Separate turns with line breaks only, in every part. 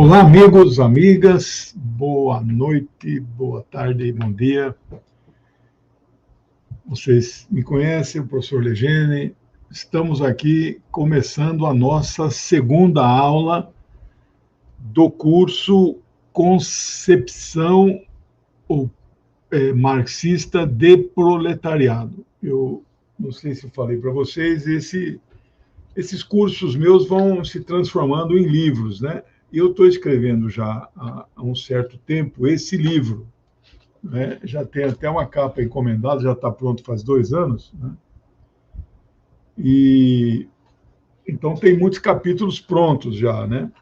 Olá, amigos, amigas, boa noite, boa tarde, bom dia. Vocês me conhecem, o professor Legene. Estamos aqui começando a nossa segunda aula do curso Concepção Marxista de Proletariado. Eu não sei se falei para vocês, esses cursos meus vão se transformando em livros, né? Eu estou escrevendo já há um certo tempo esse livro, né? Já tem até uma capa encomendada, já está pronto faz 2 anos, né? E então tem muitos capítulos prontos já, né?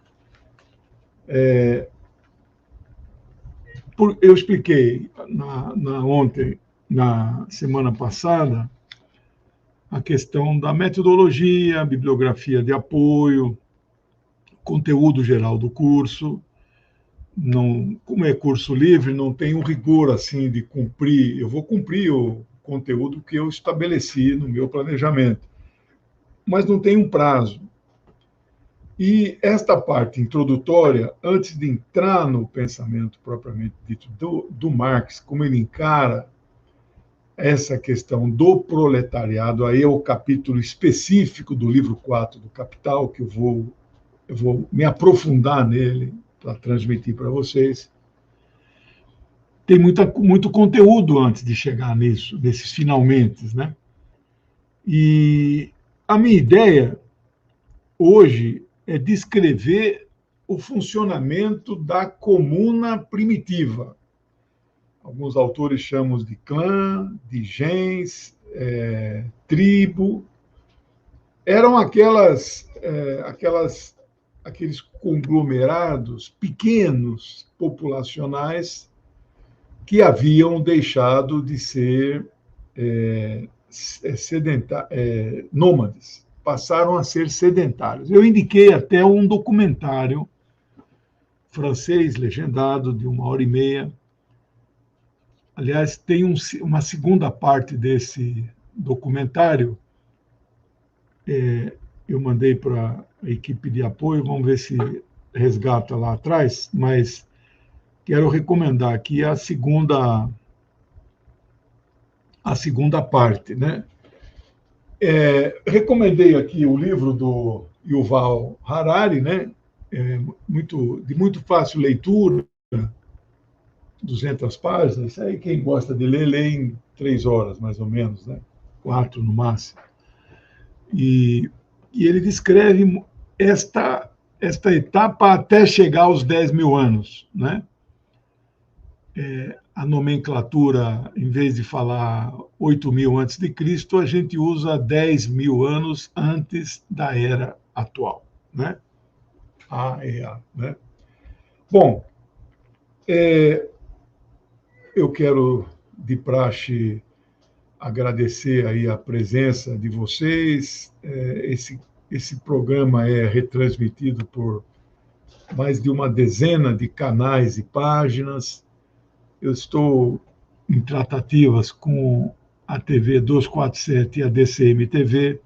Eu expliquei ontem, na semana passada, a questão da metodologia, bibliografia de apoio, conteúdo geral do curso. Não, como é curso livre, não tem um rigor assim de cumprir. Eu vou cumprir o conteúdo que eu estabeleci no meu planejamento, mas não tem um prazo. E esta parte introdutória, antes de entrar no pensamento propriamente dito do Marx, como ele encara essa questão do proletariado, aí é o capítulo específico do livro 4 do Capital, que eu vou me aprofundar nele para transmitir para vocês. Tem muito conteúdo antes de chegar nisso, desses finalmente, né? E a minha ideia hoje é descrever o funcionamento da comuna primitiva. Alguns autores chamam de clã, de gens, tribo. Eram aqueles conglomerados pequenos, populacionais, que haviam deixado de ser nômades, passaram a ser sedentários. Eu indiquei até um documentário francês, legendado, de 1h30. Aliás, tem uma segunda parte desse documentário. Eu mandei para a equipe de apoio, vamos ver se resgata lá atrás, mas quero recomendar aqui a segunda parte, né? Recomendei aqui o livro do Yuval Harari, né? De muito fácil leitura, 200 páginas. Aí quem gosta de ler, lê em 3 horas, mais ou menos, né? 4 no máximo. E ele descreve esta etapa até chegar aos 10 mil anos, né? A nomenclatura, em vez de falar 8.000 antes de Cristo, a gente usa 10 mil anos antes da era atual, né? AEA, né? Bom, eu quero, de praxe, agradecer aí a presença de vocês. Esse programa é retransmitido por mais de uma dezena de canais e páginas. Eu estou em tratativas com a TV 247 e a DCM TV,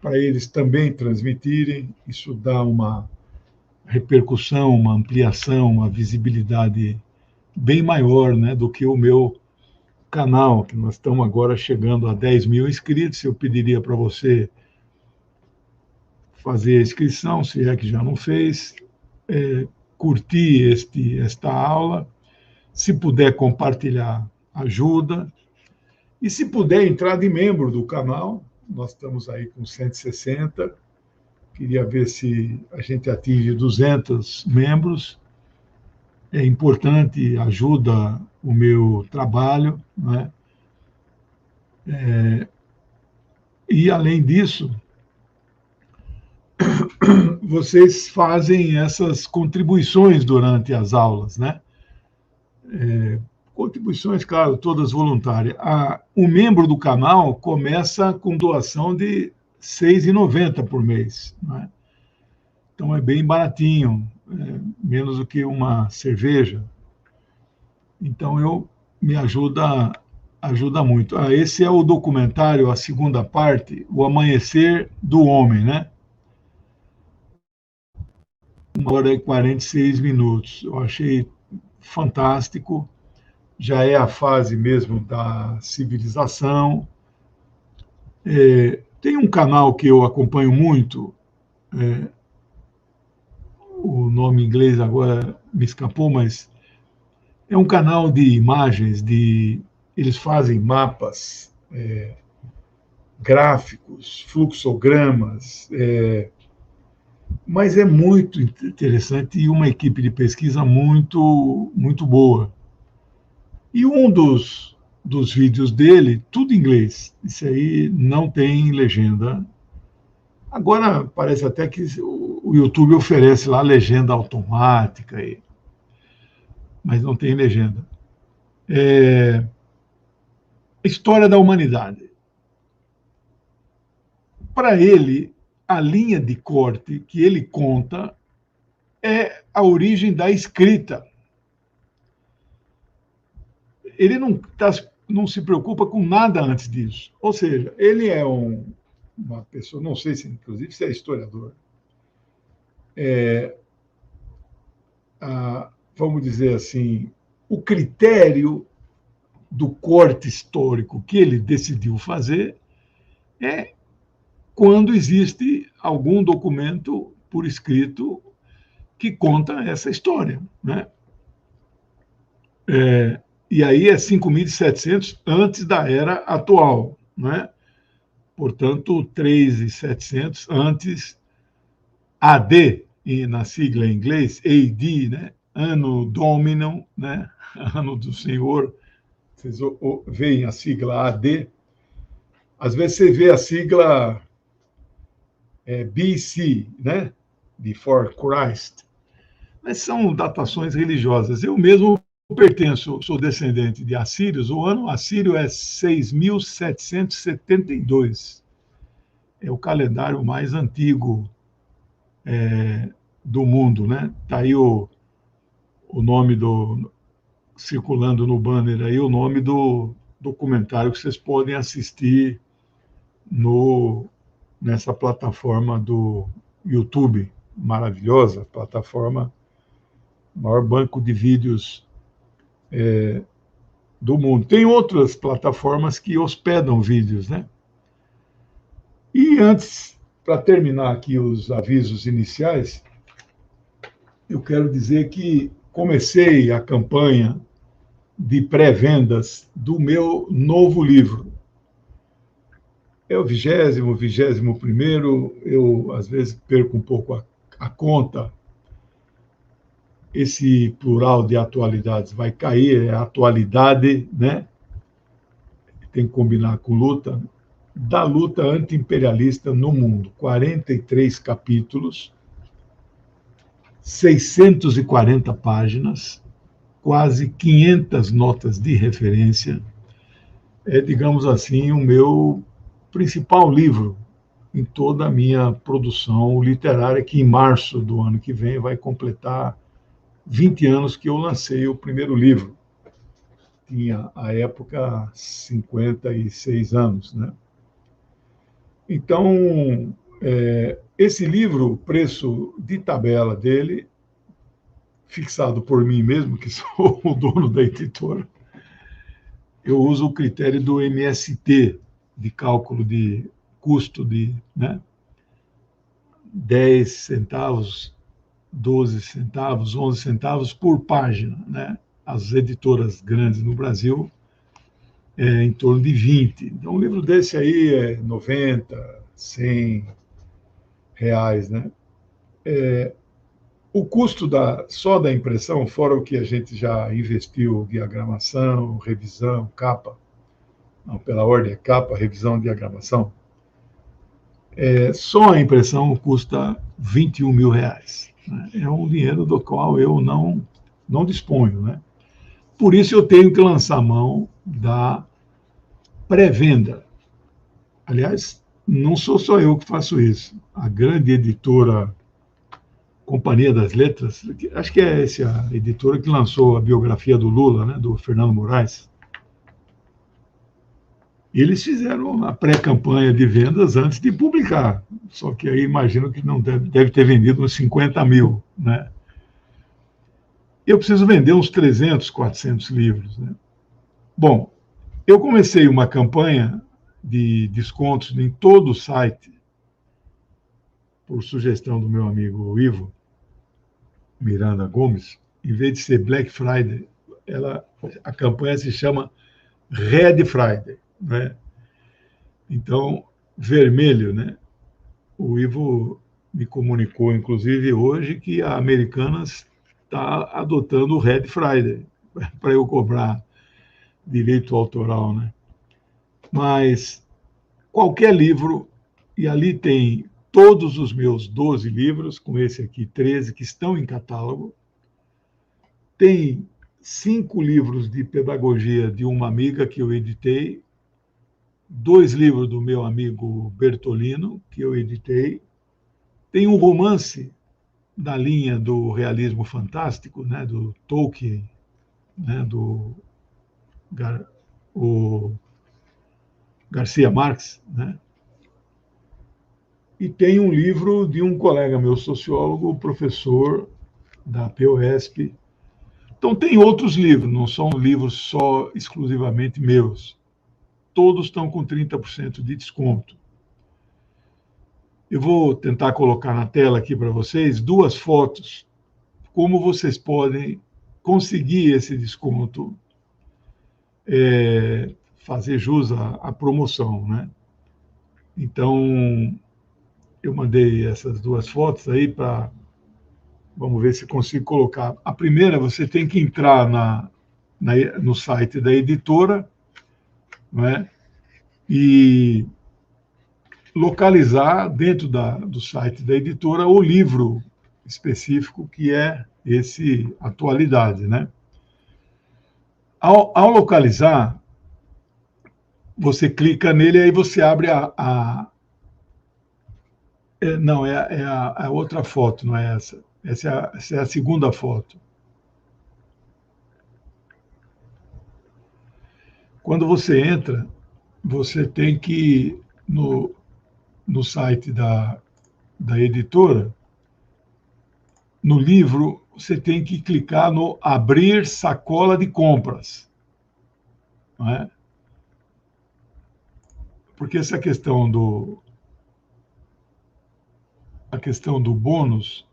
para eles também transmitirem. Isso dá uma repercussão, uma ampliação, uma visibilidade bem maior, né, do que o meu canal, que nós estamos agora chegando a 10 mil inscritos. Eu pediria para você fazer a inscrição, se é que já não fez, curtir esta aula. Se puder compartilhar, ajuda. E se puder entrar de membro do canal, nós estamos aí com 160. Queria ver se a gente atinge 200 membros. É importante, ajuda o meu trabalho, né? E, além disso, vocês fazem essas contribuições durante as aulas, né? Contribuições, claro, todas voluntárias. O membro do canal começa com doação de R$ 6,90 por mês, né? Então é bem baratinho, menos do que uma cerveja. Então me ajuda muito. Esse é o documentário, a segunda parte, O Amanhecer do Homem, né? 1 hora e 46 minutos. Eu achei fantástico. Já é a fase mesmo da civilização. Tem um canal que eu acompanho muito, o nome em inglês agora me escapou, mas é um canal de imagens, eles fazem mapas, gráficos, fluxogramas, mas é muito interessante e uma equipe de pesquisa muito, muito boa. E um dos vídeos dele, tudo em inglês, isso aí não tem legenda. Agora parece até que o YouTube oferece lá legenda automática, mas não tem legenda. História da humanidade. Para ele, a linha de corte que ele conta é a origem da escrita. Ele não se preocupa com nada antes disso. Ou seja, ele é uma pessoa, não sei se inclusive se é historiador, vamos dizer assim, o critério do corte histórico que ele decidiu fazer é quando existe algum documento por escrito que conta essa história, né? E aí é 5.700 antes da era atual, né? Portanto, 3.700 antes AD, na sigla em inglês, AD, né? Anno Dominum, né? Ano do Senhor. Vocês veem a sigla AD. Às vezes você vê a sigla BC, né? Before Christ. Mas são datações religiosas. Eu mesmo sou descendente de assírios. O ano assírio é 6.772. É o calendário mais antigo do mundo, né? Está aí o nome circulando no banner aí, o nome do documentário que vocês podem assistir nessa plataforma do YouTube, maravilhosa plataforma, maior banco de vídeos do mundo. Tem outras plataformas que hospedam vídeos, né? E antes, para terminar aqui os avisos iniciais, eu quero dizer que comecei a campanha de pré-vendas do meu novo livro. É o 21º, eu às vezes perco um pouco a conta. Esse plural de atualidades vai cair, é atualidade, né? Tem que combinar com luta, da luta anti-imperialista no mundo. 43 capítulos, 640 páginas, quase 500 notas de referência. É, digamos assim, o meu principal livro em toda a minha produção literária, que em março do ano que vem vai completar 20 anos que eu lancei o primeiro livro. Tinha, à época, 56 anos, né? Então, esse livro, o preço de tabela dele, fixado por mim mesmo, que sou o dono da editora, eu uso o critério do MST, de cálculo de custo de 10 centavos, 12 centavos, 11 centavos por página, né? As editoras grandes no Brasil em torno de 20. Então, um livro desse aí é 90, 100 reais, né? O custo só da impressão, fora o que a gente já investiu, diagramação, revisão, capa, não, pela ordem, capa, revisão, diagramação, só a impressão custa 21 mil reais. Né? É um dinheiro do qual eu não disponho, né? Por isso eu tenho que lançar mão da pré-venda. Aliás, não sou só eu que faço isso. A grande editora Companhia das Letras, acho que é essa a editora que lançou a biografia do Lula, né, do Fernando Moraes. Eles fizeram a pré-campanha de vendas antes de publicar. Só que aí imagino que não deve ter vendido uns 50 mil, né? Eu preciso vender uns 300, 400 livros, né? Bom, eu comecei uma campanha de descontos em todo o site, por sugestão do meu amigo Ivo Miranda Gomes. Em vez de ser Black Friday, a campanha se chama Red Friday, né? Então, vermelho, né? O Ivo me comunicou, inclusive, hoje, que a Americanas está adotando o Red Friday para eu cobrar direito autoral, né? Mas qualquer livro, e ali tem todos os meus 12 livros, com esse aqui 13, que estão em catálogo. Tem 5 livros de pedagogia de uma amiga que eu editei, 2 livros do meu amigo Bertolino, que eu editei. Tem um romance da linha do realismo fantástico, né, do Tolkien, né, o Garcia Marques, né? E tem um livro de um colega meu, sociólogo, professor da POSP. Então, tem outros livros, não são livros só exclusivamente meus. Todos estão com 30% de desconto. Eu vou tentar colocar na tela aqui para vocês 2 fotos, como vocês podem conseguir esse desconto, fazer jus à promoção, né? Então, eu mandei essas 2 fotos aí para... Vamos ver se consigo colocar. A primeira, você tem que entrar no site da editora, não é? E localizar dentro do site da editora o livro específico, que é esse Atualidade, né? Ao localizar, você clica nele e aí você abre não, é a outra foto, não é essa. Essa é a segunda foto. Quando você entra, você tem que ir no site da editora, no livro, você tem que clicar no abrir sacola de compras, não é? Porque essa questão a questão do bônus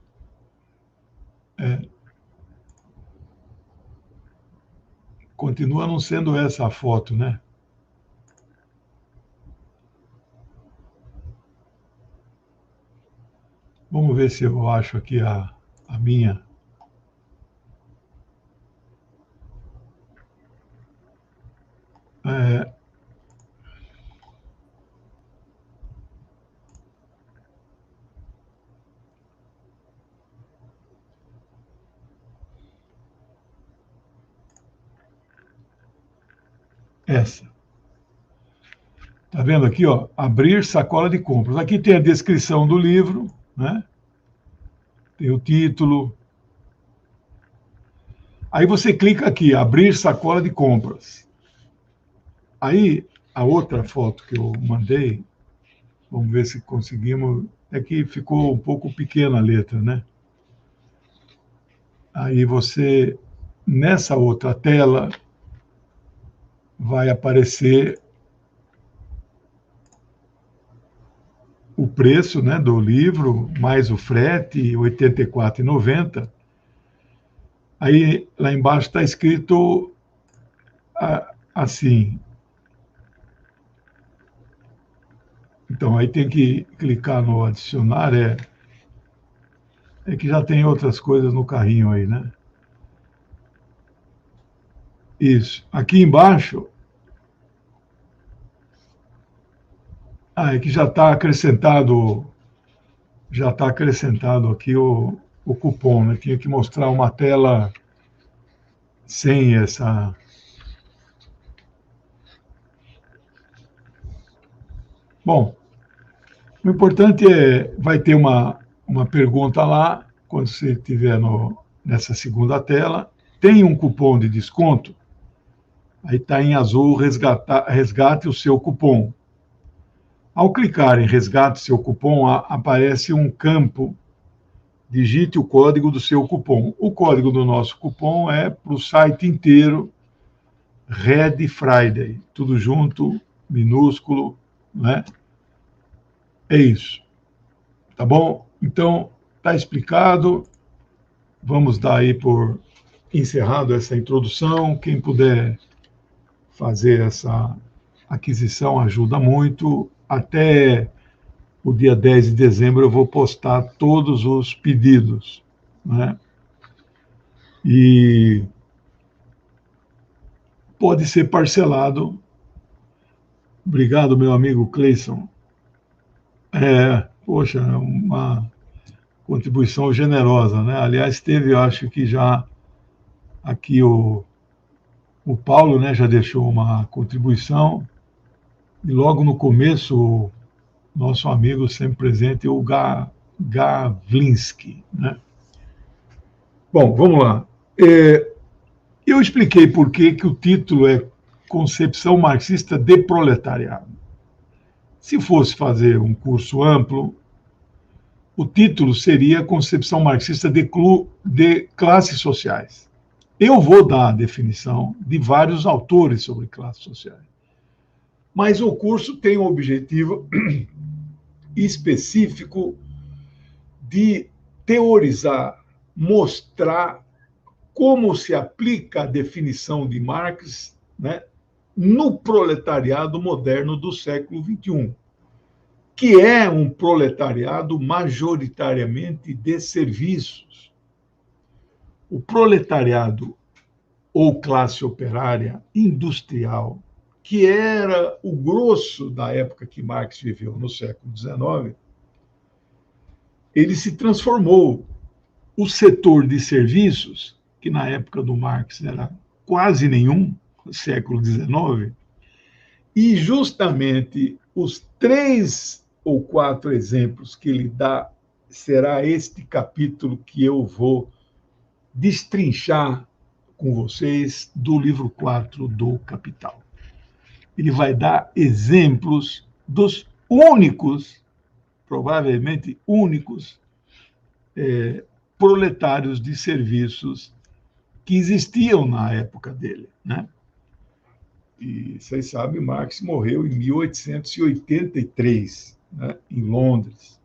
continua não sendo essa a foto, né? Vamos ver se eu acho aqui a minha. Essa. Tá vendo aqui, ó? Abrir sacola de compras. Aqui tem a descrição do livro, né? Tem o título. Aí você clica aqui, abrir sacola de compras. Aí, a outra foto que eu mandei, vamos ver se conseguimos, é que ficou um pouco pequena a letra, né? Aí você, nessa outra tela, vai aparecer o preço, né, do livro, mais o frete, R$ 84,90. Aí, lá embaixo está escrito assim. Então, aí tem que clicar no adicionar, que já tem outras coisas no carrinho aí, né? Isso. Aqui embaixo, é que já está acrescentado aqui o cupom, né? Tinha que mostrar uma tela sem essa... Bom, o importante vai ter uma pergunta lá, quando você estiver nessa segunda tela, tem um cupom de desconto, aí está em azul, resgate o seu cupom. Ao clicar em resgate seu cupom, aparece um campo, digite o código do seu cupom. O código do nosso cupom é para o site inteiro, Red Friday, tudo junto, minúsculo, né? É isso, tá bom? Então, tá explicado. Vamos dar aí por encerrado essa introdução. Quem puder fazer essa aquisição ajuda muito. Até o dia 10 de dezembro eu vou postar todos os pedidos, né? E pode ser parcelado. Obrigado, meu amigo Cleison. Poxa, uma contribuição generosa, né? Aliás, teve, eu acho que já aqui o Paulo, né, já deixou uma contribuição, e logo no começo, o nosso amigo sempre presente, o Gavlinski, né? Bom, vamos lá. Eu expliquei por que o título é Concepção Marxista de Proletariado. Se fosse fazer um curso amplo, o título seria Concepção Marxista de Classes Sociais. Eu vou dar a definição de vários autores sobre classes sociais. Mas o curso tem um objetivo específico de teorizar, mostrar como se aplica a definição de Marx, né, no proletariado moderno do século XXI, que é um proletariado majoritariamente de serviços. O proletariado ou classe operária industrial, que era o grosso da época que Marx viveu, no século XIX, ele se transformou. O setor de serviços, que na época do Marx era quase nenhum, no século XIX, e justamente os 3 ou 4 exemplos que ele dá será este capítulo que eu vou destrinchar com vocês do livro 4 do Capital. Ele vai dar exemplos dos únicos, provavelmente únicos, proletários de serviços que existiam na época dele, né? E vocês sabem, Marx morreu em 1883, né, em Londres.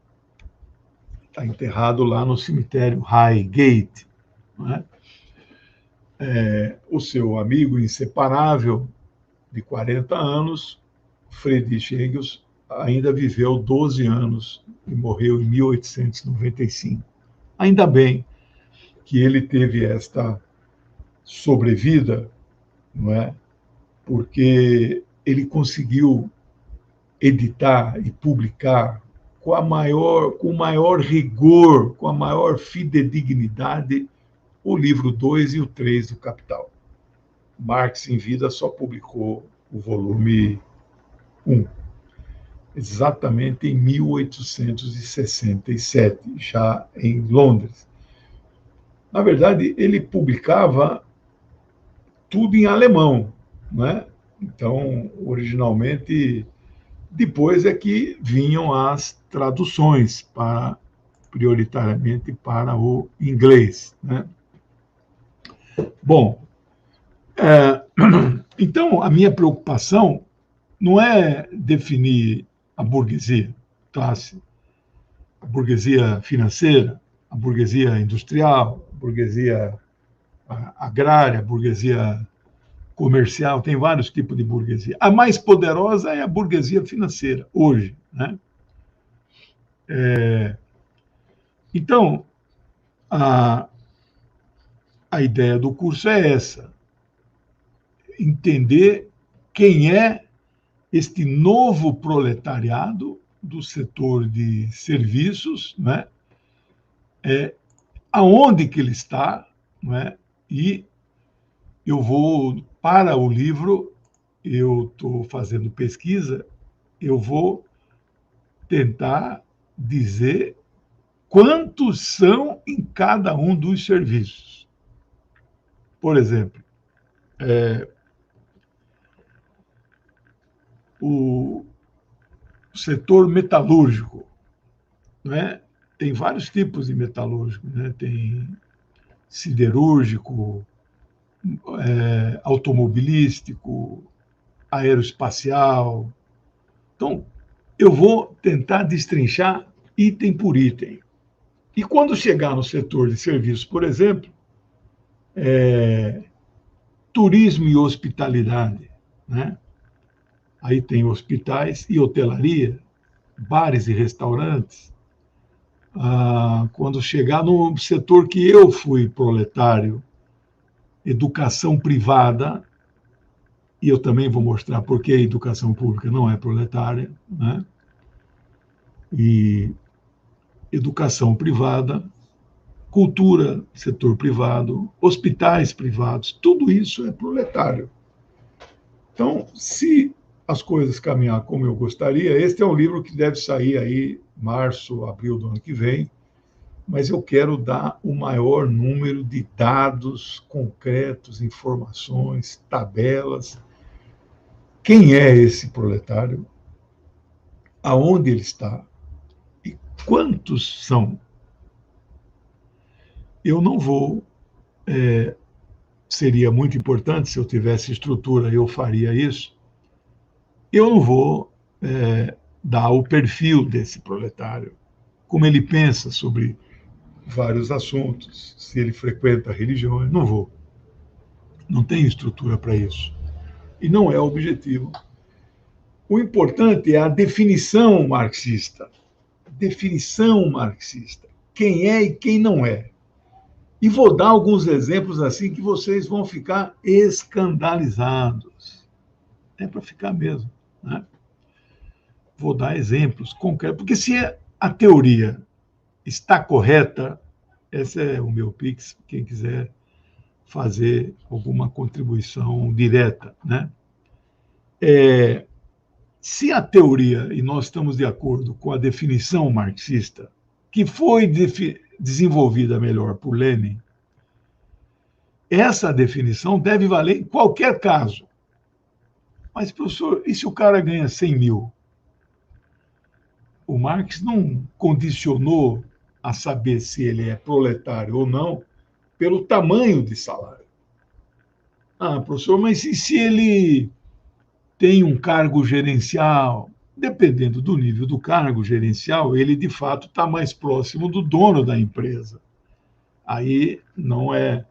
Está enterrado lá no cemitério Highgate, né? O seu amigo inseparável de 40 anos, Friedrich Engels, ainda viveu 12 anos e morreu em 1895. Ainda bem que ele teve esta sobrevida, não é? Porque ele conseguiu editar e publicar com o maior rigor, com a maior fidedignidade, o livro 2 e o 3 do Capital. Marx, em vida, só publicou o volume 1, exatamente em 1867, já em Londres. Na verdade, ele publicava tudo em alemão, né? Então, originalmente, depois é que vinham as traduções prioritariamente para o inglês, né? Bom, então a minha preocupação não é definir a burguesia, classe, a burguesia financeira, a burguesia industrial, a burguesia agrária, a burguesia comercial, tem vários tipos de burguesia. A mais poderosa é a burguesia financeira, hoje, né? Então, a ideia do curso é essa: entender quem é este novo proletariado do setor de serviços, né? Aonde que ele está, né? E eu vou, para o livro, eu estou fazendo pesquisa, eu vou tentar dizer quantos são em cada um dos serviços. Por exemplo, o setor metalúrgico, né? Tem vários tipos de metalúrgico, né? Tem siderúrgico, automobilístico, aeroespacial. Então, eu vou tentar destrinchar item por item. E quando chegar no setor de serviços, por exemplo, turismo e hospitalidade, né? Aí tem hospitais e hotelaria, bares e restaurantes. Quando chegar no setor que eu fui proletário, educação privada, e eu também vou mostrar por que a educação pública não é proletária, né? E educação privada, cultura, setor privado, hospitais privados, tudo isso é proletário. Então, se as coisas caminhar como eu gostaria, este é um livro que deve sair aí março, abril do ano que vem, mas eu quero dar o maior número de dados concretos, informações, tabelas. Quem é esse proletário? Aonde ele está? E quantos são? Eu não vou. Seria muito importante, se eu tivesse estrutura, eu faria isso. Eu não vou dar o perfil desse proletário, como ele pensa sobre vários assuntos, se ele frequenta religiões, não vou. Não tenho estrutura para isso. E não é o objetivo. O importante é a definição marxista. Definição marxista. Quem é e quem não é. E vou dar alguns exemplos assim que vocês vão ficar escandalizados. É para ficar mesmo, né? Vou dar exemplos concretos, porque se a teoria está correta, esse é o meu Pix, quem quiser fazer alguma contribuição direta, né? Se a teoria, e nós estamos de acordo com a definição marxista, que foi desenvolvida melhor por Lenin, essa definição deve valer em qualquer caso. Mas, professor, e se o cara ganha 100 mil? O Marx não condicionou a saber se ele é proletário ou não pelo tamanho de salário. Professor, mas e se ele tem um cargo gerencial? Dependendo do nível do cargo gerencial, ele de fato está mais próximo do dono da empresa. Aí não é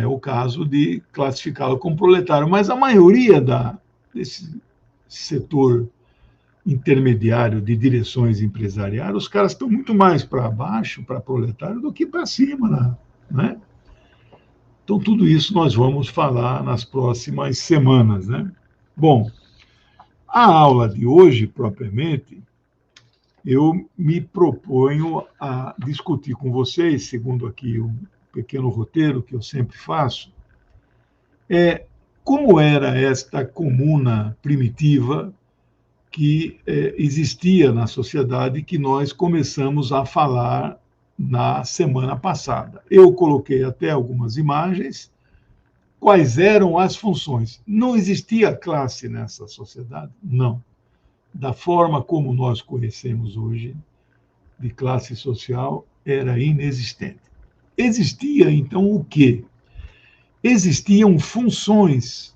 o caso de classificá-lo como proletário, mas a maioria desse setor intermediário de direções empresariais, os caras estão muito mais para baixo, para proletário, do que para cima, né? Então, tudo isso nós vamos falar nas próximas semanas, né? Bom, a aula de hoje, propriamente, eu me proponho a discutir com vocês, segundo aqui um pequeno roteiro que eu sempre faço, como era esta comuna primitiva que existia na sociedade que nós começamos a falar na semana passada. Eu coloquei até algumas imagens. Quais eram as funções? Não existia classe nessa sociedade? Não. Da forma como nós conhecemos hoje, de classe social, era inexistente. Existia, então, o quê? Existiam funções.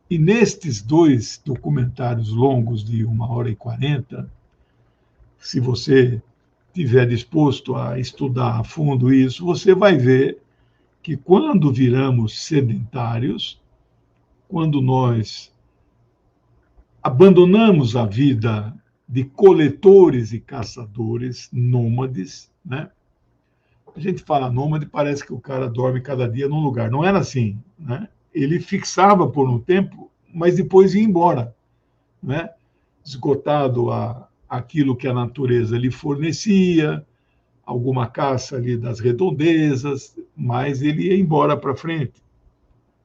E nestes dois documentários longos de 1h40, se você estiver disposto a estudar a fundo isso, você vai ver que quando viramos sedentários, quando nós abandonamos a vida de coletores e caçadores, nômades, né? A gente fala nômade, parece que o cara dorme cada dia num lugar. Não era assim, né? Ele fixava por um tempo, mas depois ia embora, né? Esgotado aquilo que a natureza lhe fornecia, alguma caça ali das redondezas, mas ele ia embora para frente,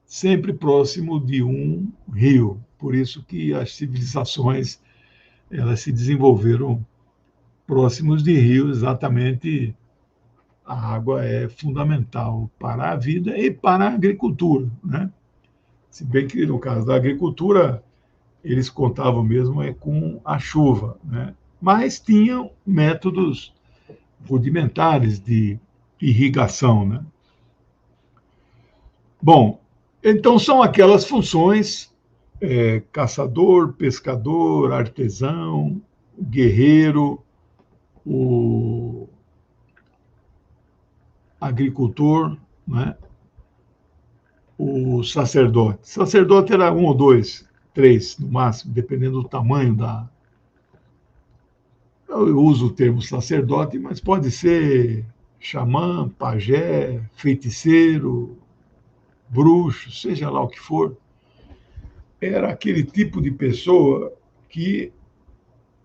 sempre próximo de um rio. Por isso que as civilizações elas se desenvolveram próximos de rios, exatamente. A água é fundamental para a vida e para a agricultura, né? Se bem que, no caso da agricultura, eles contavam mesmo com a chuva, né? Mas tinham métodos rudimentares de irrigação, né? Bom, então são aquelas funções: caçador, pescador, artesão, guerreiro, o agricultor, né? O sacerdote. Sacerdote era um ou dois, três no máximo, dependendo do tamanho da. Eu uso o termo sacerdote, mas pode ser xamã, pajé, feiticeiro, bruxo, seja lá o que for. Era aquele tipo de pessoa que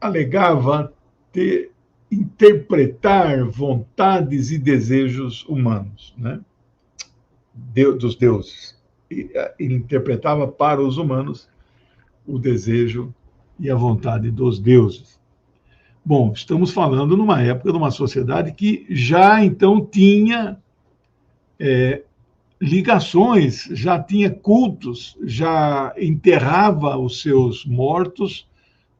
alegava interpretar vontades e desejos humanos, né? Dos deuses. Ele interpretava para os humanos o desejo e a vontade dos deuses. Bom, estamos falando numa época de uma sociedade que já então tinha ligações, já tinha cultos, já enterrava os seus mortos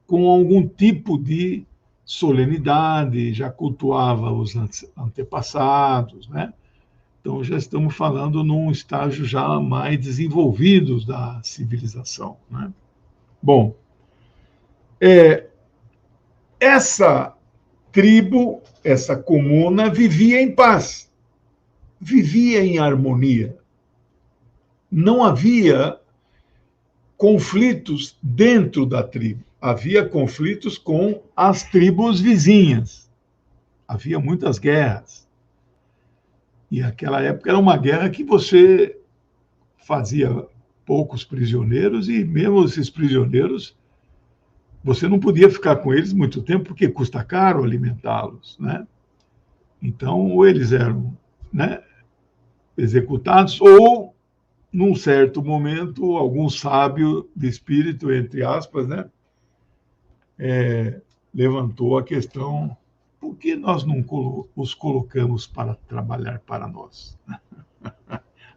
com algum tipo de solenidade, já cultuava os antepassados, né? Então já estamos falando num estágio já mais desenvolvido da civilização, né? Bom, essa tribo, essa comuna vivia em paz, vivia em harmonia. Não havia conflitos dentro da tribo, havia conflitos com as tribos vizinhas. Havia muitas guerras. E aquela época era uma guerra que você fazia poucos prisioneiros, e mesmo esses prisioneiros, você não podia ficar com eles muito tempo, porque custa caro alimentá-los, né? Então, ou eles eram, né, executados, ou, num certo momento, algum sábio de espírito, entre aspas, né, levantou a questão: por que nós não os colocamos para trabalhar para nós?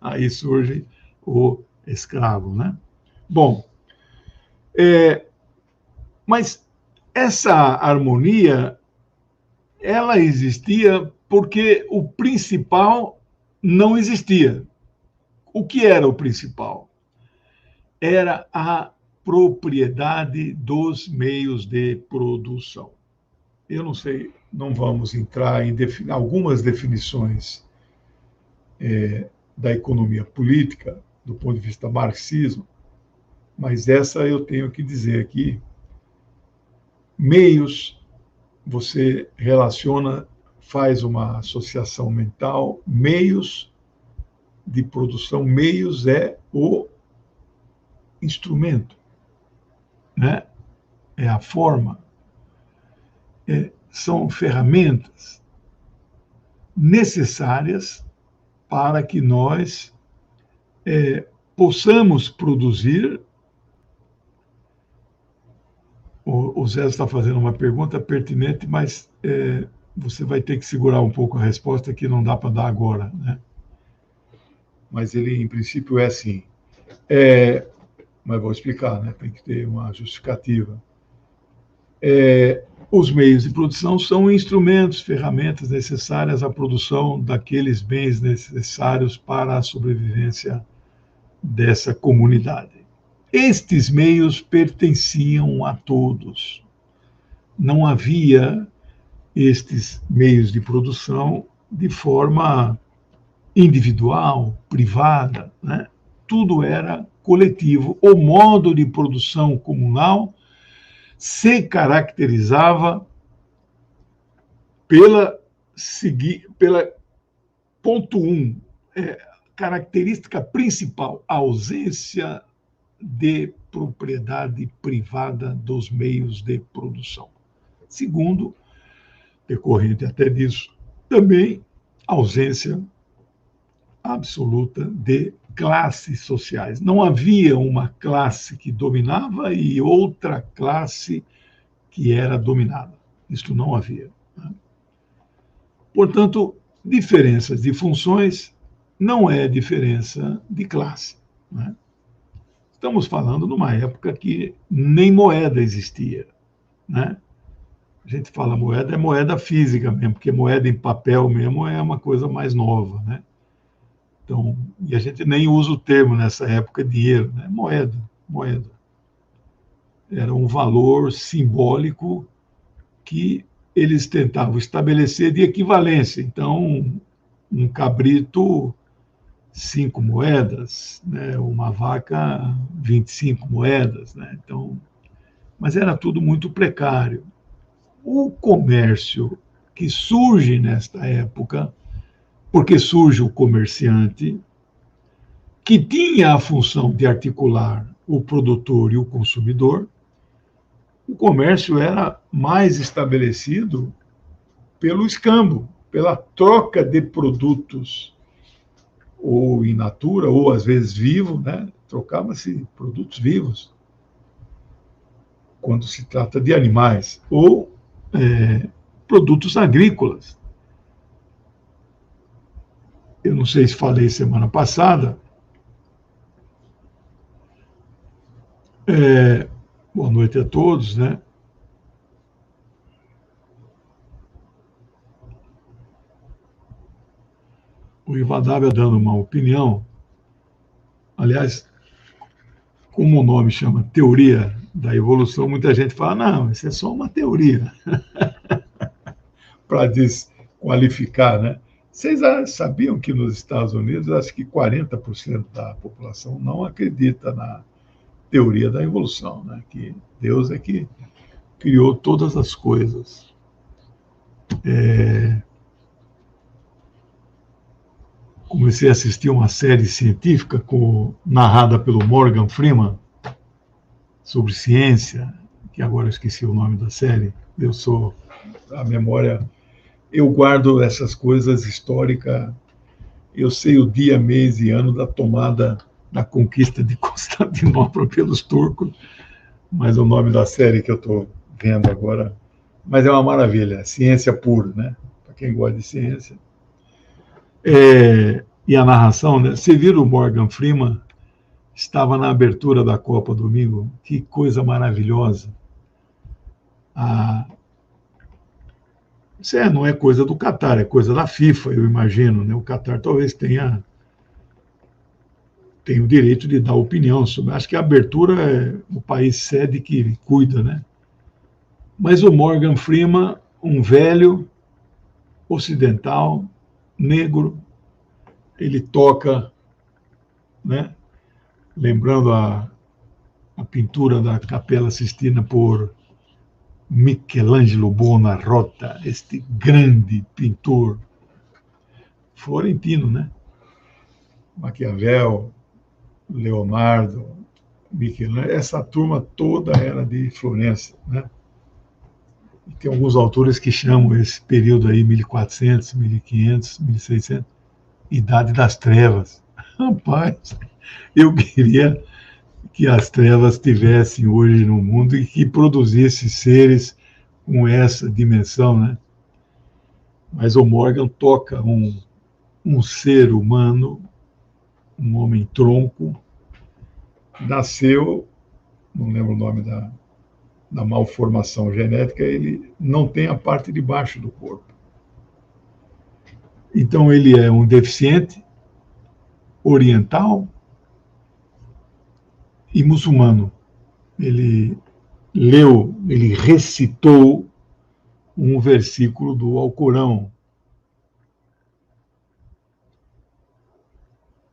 Aí surge o escravo, né? Bom, mas essa harmonia, ela existia porque o principal não existia. O que era o principal? Era a propriedade dos meios de produção. Eu não sei, não vamos entrar em algumas definições da economia política, do ponto de vista marxismo, mas essa eu tenho que dizer aqui. Meios, você relaciona, faz uma associação mental. Meios de produção, meios é o instrumento, né? É a forma, são ferramentas necessárias para que nós possamos produzir. O Zé está fazendo uma pergunta pertinente, mas você vai ter que segurar um pouco a resposta, que não dá para dar agora, né? Mas ele, em princípio, é assim. Mas vou explicar, né? Tem que ter uma justificativa. Os meios de produção são instrumentos, ferramentas necessárias à produção daqueles bens necessários para a sobrevivência dessa comunidade. Estes meios pertenciam a todos. Não havia estes meios de produção de forma individual, privada, né? Tudo era coletivo. O modo de produção comunal se caracterizava pela ponto 1, característica principal: a ausência de propriedade privada dos meios de produção. Segundo, decorrente até disso, também ausência absoluta de classes sociais. Não havia uma classe que dominava e outra classe que era dominada. Isto não havia, né? Portanto, diferenças de funções não é diferença de classe, né? Estamos falando numa época que nem moeda existia, né? A gente fala moeda, é moeda física mesmo, porque moeda em papel mesmo é uma coisa mais nova, né? Então, e a gente nem usa o termo nessa época dinheiro, né? Moeda, moeda. Era um valor simbólico que eles tentavam estabelecer de equivalência. Então, um cabrito, 5 moedas, né? Uma vaca, 25 moedas, né? Então, mas era tudo muito precário. O comércio que surge nesta época, porque surge o comerciante, que tinha a função de articular o produtor e o consumidor, o comércio era mais estabelecido pelo escambo, pela troca de produtos, ou in natura, ou às vezes vivo, né? Trocava-se produtos vivos, quando se trata de animais, ou produtos agrícolas. Eu não sei se falei semana passada, boa noite a todos, né? O Rivadavia dando uma opinião, aliás, como o nome chama teoria da evolução, muita gente fala, não, isso é só uma teoria, para desqualificar, né? Vocês sabiam que nos Estados Unidos, acho que 40% da população não acredita na teoria da evolução, né? Que Deus é que criou todas as coisas. Comecei a assistir uma série científica narrada pelo Morgan Freeman sobre ciência, que agora eu esqueci o nome da série. A memória, eu guardo essas coisas históricas. Eu sei o dia, mês e ano da tomada, da conquista de Constantinopla pelos turcos, mas o nome da série que eu estou vendo agora, mas é uma maravilha, ciência pura, né? Para quem gosta de ciência. E a narração, né? Você viu o Morgan Freeman? Estava na abertura da Copa domingo, que coisa maravilhosa. Isso não é coisa do Catar, é coisa da FIFA, eu imagino, né? O Catar talvez tenha o direito de dar opinião sobre. Acho que a abertura é o país sede que cuida, né? Mas o Morgan Freeman, um velho ocidental, negro, ele toca, né? Lembrando a pintura da Capela Sistina por Michelangelo Buonarrota, este grande pintor florentino, né? Maquiavel, Leonardo, Michelangelo, essa turma toda era de Florença, né? E tem alguns autores que chamam esse período aí, 1400, 1500, 1600, Idade das Trevas. Rapaz, eu queria que as trevas tivessem hoje no mundo e que produzisse seres com essa dimensão, né? Mas o Morgan toca um ser humano, um homem tronco, nasceu, não lembro o nome da malformação genética, ele não tem a parte de baixo do corpo. Então ele é um deficiente oriental e muçulmano. Ele ele recitou um versículo do Alcorão.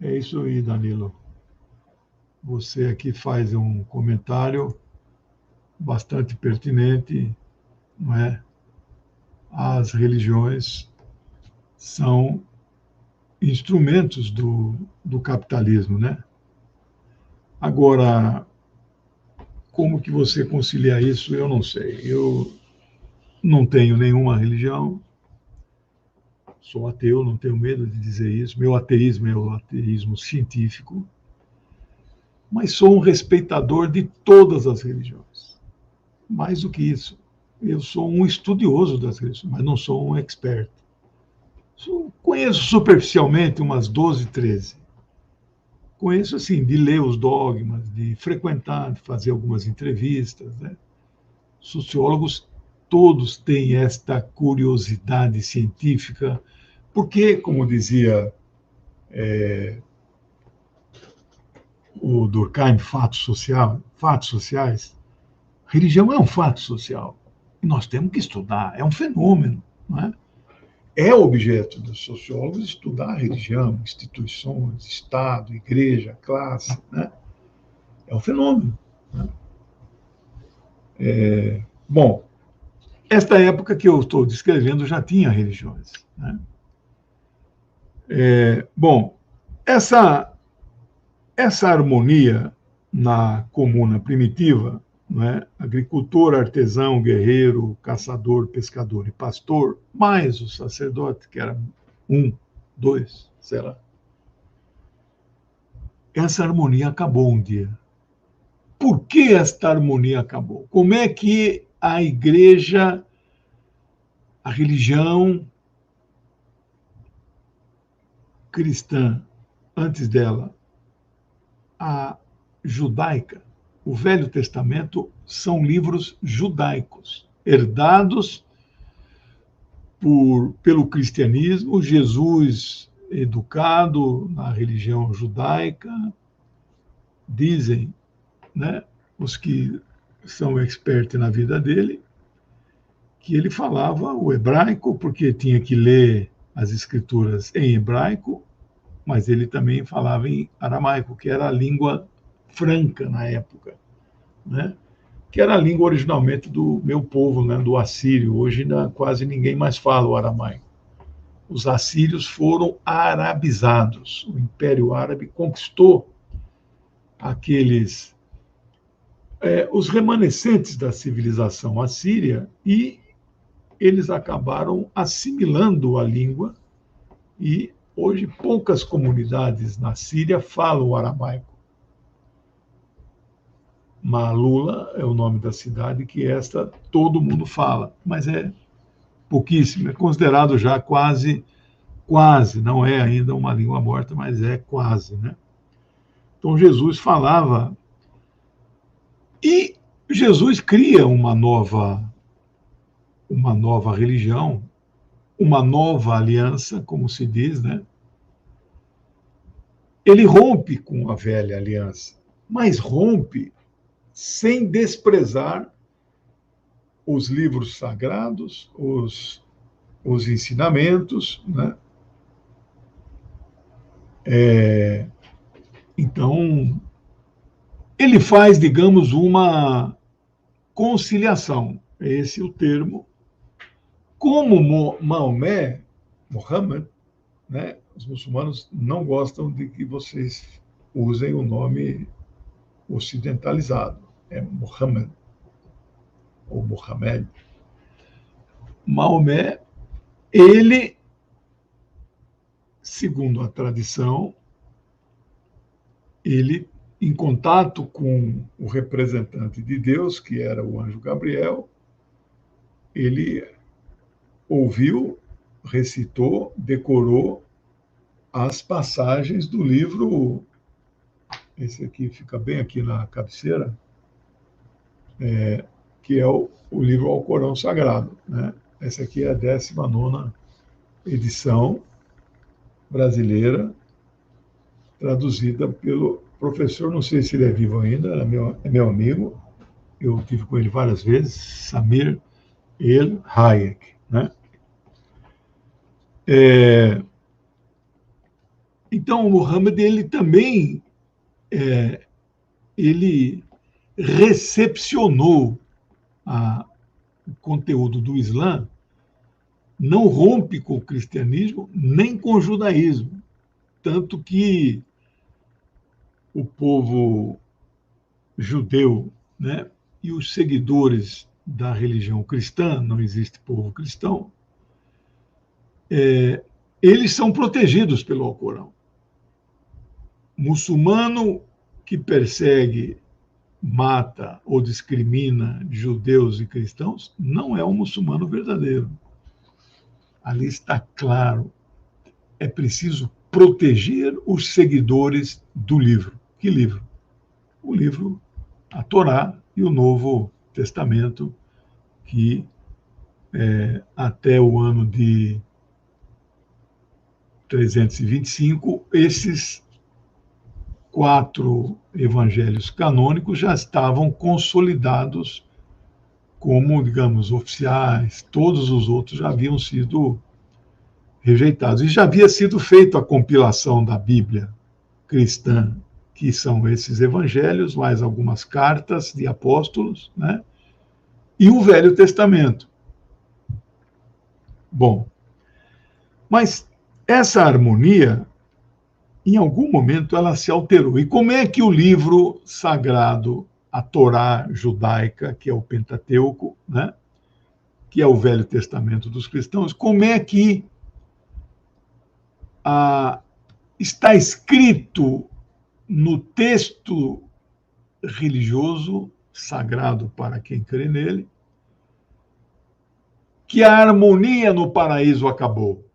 É isso aí, Danilo. Você aqui faz um comentário bastante pertinente, não é? As religiões são instrumentos do capitalismo, né? Agora, como que você concilia isso, eu não sei. Eu não tenho nenhuma religião, sou ateu, não tenho medo de dizer isso. Meu ateísmo é o ateísmo científico, mas sou um respeitador de todas as religiões. Mais do que isso, eu sou um estudioso das religiões, mas não sou um expert. Conheço superficialmente umas 12, 13. Conheço, assim, de ler os dogmas, de frequentar, de fazer algumas entrevistas, né? Sociólogos todos têm esta curiosidade científica, porque, como dizia o Durkheim, fatos sociais, religião é um fato social. E nós temos que estudar, é um fenômeno, não é? É objeto dos sociólogos estudar a religião, instituições, Estado, igreja, classe, né? É um fenômeno, né? Bom, esta época que eu estou descrevendo já tinha religiões, né? Bom, essa harmonia na comuna primitiva, né? Agricultor, artesão, guerreiro, caçador, pescador e pastor, mais o sacerdote, que era um, dois, sei lá. Essa harmonia acabou um dia. Por que esta harmonia acabou? Como é que a igreja, a religião cristã, antes dela, a judaica, o Velho Testamento são livros judaicos, herdados pelo cristianismo, Jesus educado na religião judaica, dizem, né, os que são expertos na vida dele, que ele falava o hebraico, porque tinha que ler as escrituras em hebraico, mas ele também falava em aramaico, que era a língua franca na época, né? Que era a língua originalmente do meu povo, né? Do assírio. Hoje quase ninguém mais fala o aramaico. Os assírios foram arabizados. O Império Árabe conquistou os remanescentes da civilização assíria e eles acabaram assimilando a língua e hoje poucas comunidades na Síria falam o aramaico. Malula é o nome da cidade que esta todo mundo fala, mas é pouquíssimo, é considerado já quase, não é ainda uma língua morta, mas é quase, né? Então Jesus falava e Jesus cria uma nova religião, uma nova aliança, como se diz, né? Ele rompe com a velha aliança, mas rompe sem desprezar os livros sagrados, os ensinamentos, né? Então, ele faz, digamos, uma conciliação, esse é o termo. Como Maomé, Muhammad, né? Os muçulmanos não gostam de que vocês usem o nome ocidentalizado, é Muhammad ou Mohamed. Maomé, ele, segundo a tradição, ele, em contato com o representante de Deus, que era o anjo Gabriel, ele ouviu, recitou, decorou as passagens do livro, esse aqui fica bem aqui na cabeceira, que é o livro Alcorão Sagrado, né? Essa aqui é a 19ª edição brasileira, traduzida pelo professor, não sei se ele é vivo ainda, é meu amigo, eu tive com ele várias vezes, Samir El Hayek, né? Então, o Muhammad, ele também ele recepcionou o conteúdo do Islã, não rompe com o cristianismo nem com o judaísmo, tanto que o povo judeu, né, e os seguidores da religião cristã, não existe povo cristão, eles são protegidos pelo Alcorão. Muçulmano que persegue, mata ou discrimina judeus e cristãos não é um muçulmano verdadeiro. Ali está claro. É preciso proteger os seguidores do livro. Que livro? O livro, a Torá e o Novo Testamento, que até o ano de 325, esses 4 evangelhos canônicos já estavam consolidados como, digamos, oficiais. Todos os outros já haviam sido rejeitados. E já havia sido feita a compilação da Bíblia cristã, que são esses evangelhos, mais algumas cartas de apóstolos, né? E o Velho Testamento. Bom, mas essa harmonia, em algum momento, ela se alterou. E como é que o livro sagrado, a Torá judaica, que é o Pentateuco, né? Que é o Velho Testamento dos cristãos, como é que está escrito no texto religioso, sagrado para quem crê nele, que a harmonia no paraíso acabou?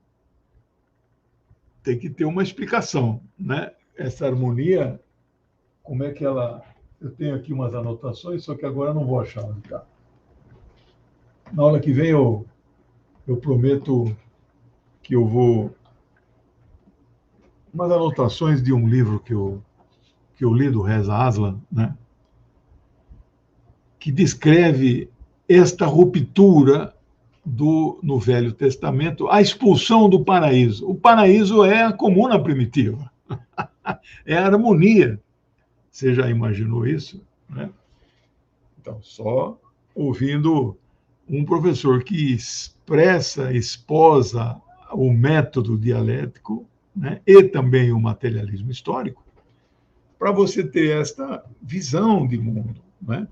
Tem que ter uma explicação, né? Essa harmonia, como é que ela... Eu tenho aqui umas anotações, só que agora eu não vou achar onde está. Na aula que vem eu prometo que eu vou... Umas anotações de um livro que eu li do Reza Aslan, né? Que descreve esta ruptura no Velho Testamento, a expulsão do paraíso. O paraíso é a comuna primitiva, é a harmonia. Você já imaginou isso? Né? Então, só ouvindo um professor que esposa o método dialético, né, e também o materialismo histórico, para você ter esta visão de mundo. Né?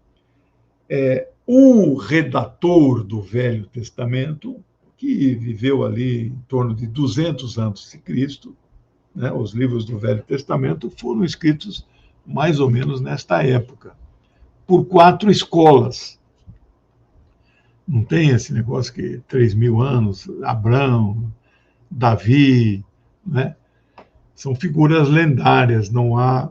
O redator do Velho Testamento, que viveu ali em torno de 200 antes de Cristo, né, os livros do Velho Testamento foram escritos mais ou menos nesta época, por 4 escolas. Não tem esse negócio que 3.000 anos, Abraão, Davi, né? São figuras lendárias, não há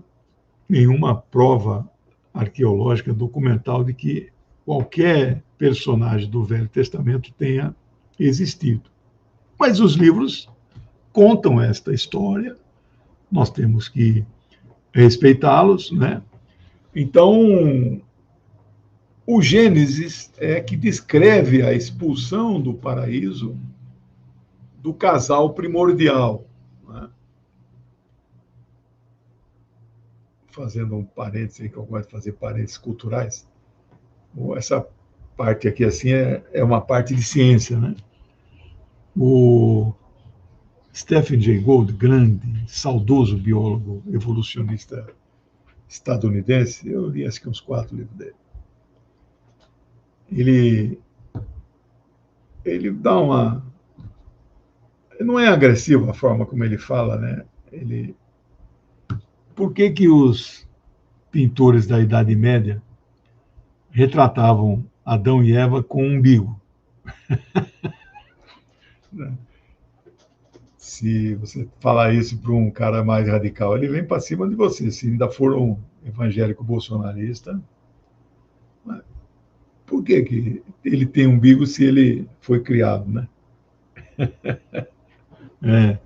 nenhuma prova arqueológica, documental, de que qualquer personagem do Velho Testamento tenha existido. Mas os livros contam esta história, nós temos que respeitá-los, né? Então, o Gênesis é que descreve a expulsão do paraíso do casal primordial. Né? Fazendo um parênteses aí, que eu gosto de fazer parênteses culturais, essa parte aqui assim é uma parte de ciência, né? O Stephen Jay Gould, grande, saudoso biólogo evolucionista estadunidense, eu li acho que uns 4 livros dele. Ele dá uma... Não é agressiva a forma como ele fala, né? Por que os pintores da Idade Média retratavam Adão e Eva com um umbigo? Se você falar isso para um cara mais radical, ele vem para cima de você. Se ainda for um evangélico bolsonarista, por que ele tem umbigo se ele foi criado, né?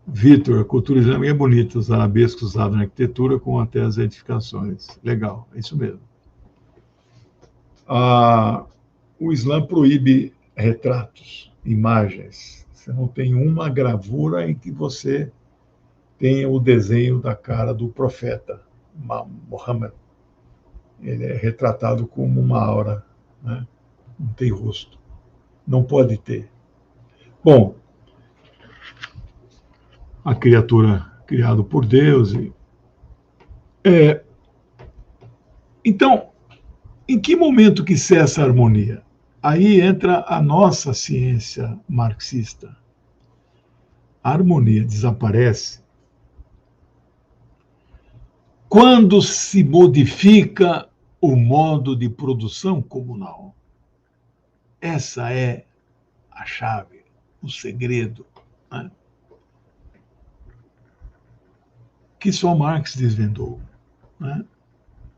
Vitor, a cultura islâmica é bonita, os arabescos usados na arquitetura, com até as edificações. Legal, é isso mesmo. O Islã proíbe retratos, imagens. Você não tem uma gravura em que você tenha o desenho da cara do profeta, Muhammad. Ele é retratado como uma aura, né? Não tem rosto. Não pode ter. Bom, a criatura criada por Deus. Então, em que momento que cessa a harmonia? Aí entra a nossa ciência marxista. A harmonia desaparece quando se modifica o modo de produção comunal. Essa é a chave, o segredo. Né? que só Marx desvendou, né?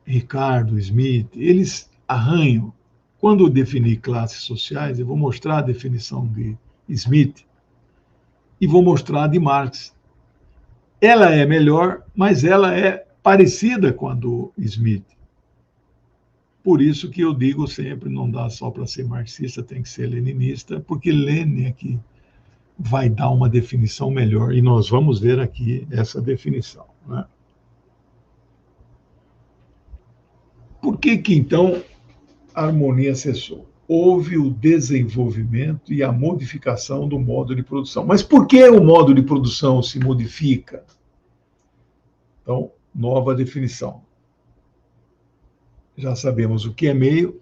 Ricardo, Smith, eles arranham. Quando eu definir classes sociais, eu vou mostrar a definição de Smith e vou mostrar a de Marx. Ela é melhor, mas ela é parecida com a do Smith. Por isso que eu digo sempre, não dá só para ser marxista, tem que ser leninista, porque Lenin é que vai dar uma definição melhor, e nós vamos ver aqui essa definição, né? Por que então a harmonia cessou? Houve o desenvolvimento e a modificação do modo de produção. Mas por que o modo de produção se modifica? Então, nova definição. Já sabemos o que é meio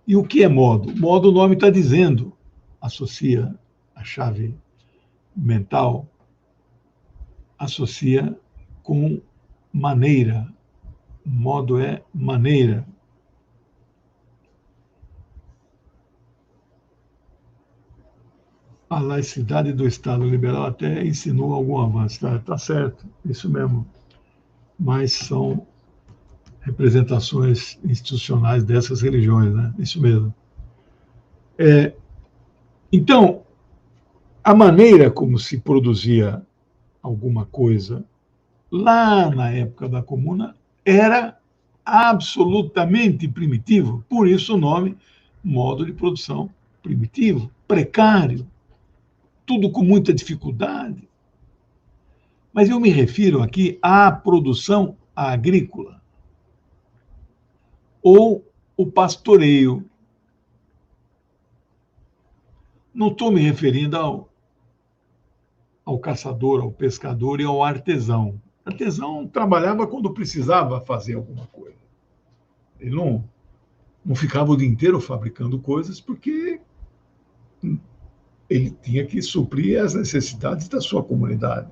e o que é modo. Modo, o nome está dizendo, associa a chave mental, associa com maneira. Modo é maneira. A laicidade do Estado liberal até ensinou algum avanço, tá certo, isso mesmo. Mas são representações institucionais dessas religiões, né? Isso mesmo. Então, a maneira como se produzia alguma coisa lá na época da Comuna era absolutamente primitivo. Por isso o nome modo de produção primitivo, precário, tudo com muita dificuldade. Mas eu me refiro aqui à produção agrícola ou o pastoreio. Não estou me referindo ao caçador, ao pescador e ao artesão. O artesão trabalhava quando precisava fazer alguma coisa. Ele não ficava o dia inteiro fabricando coisas porque ele tinha que suprir as necessidades da sua comunidade.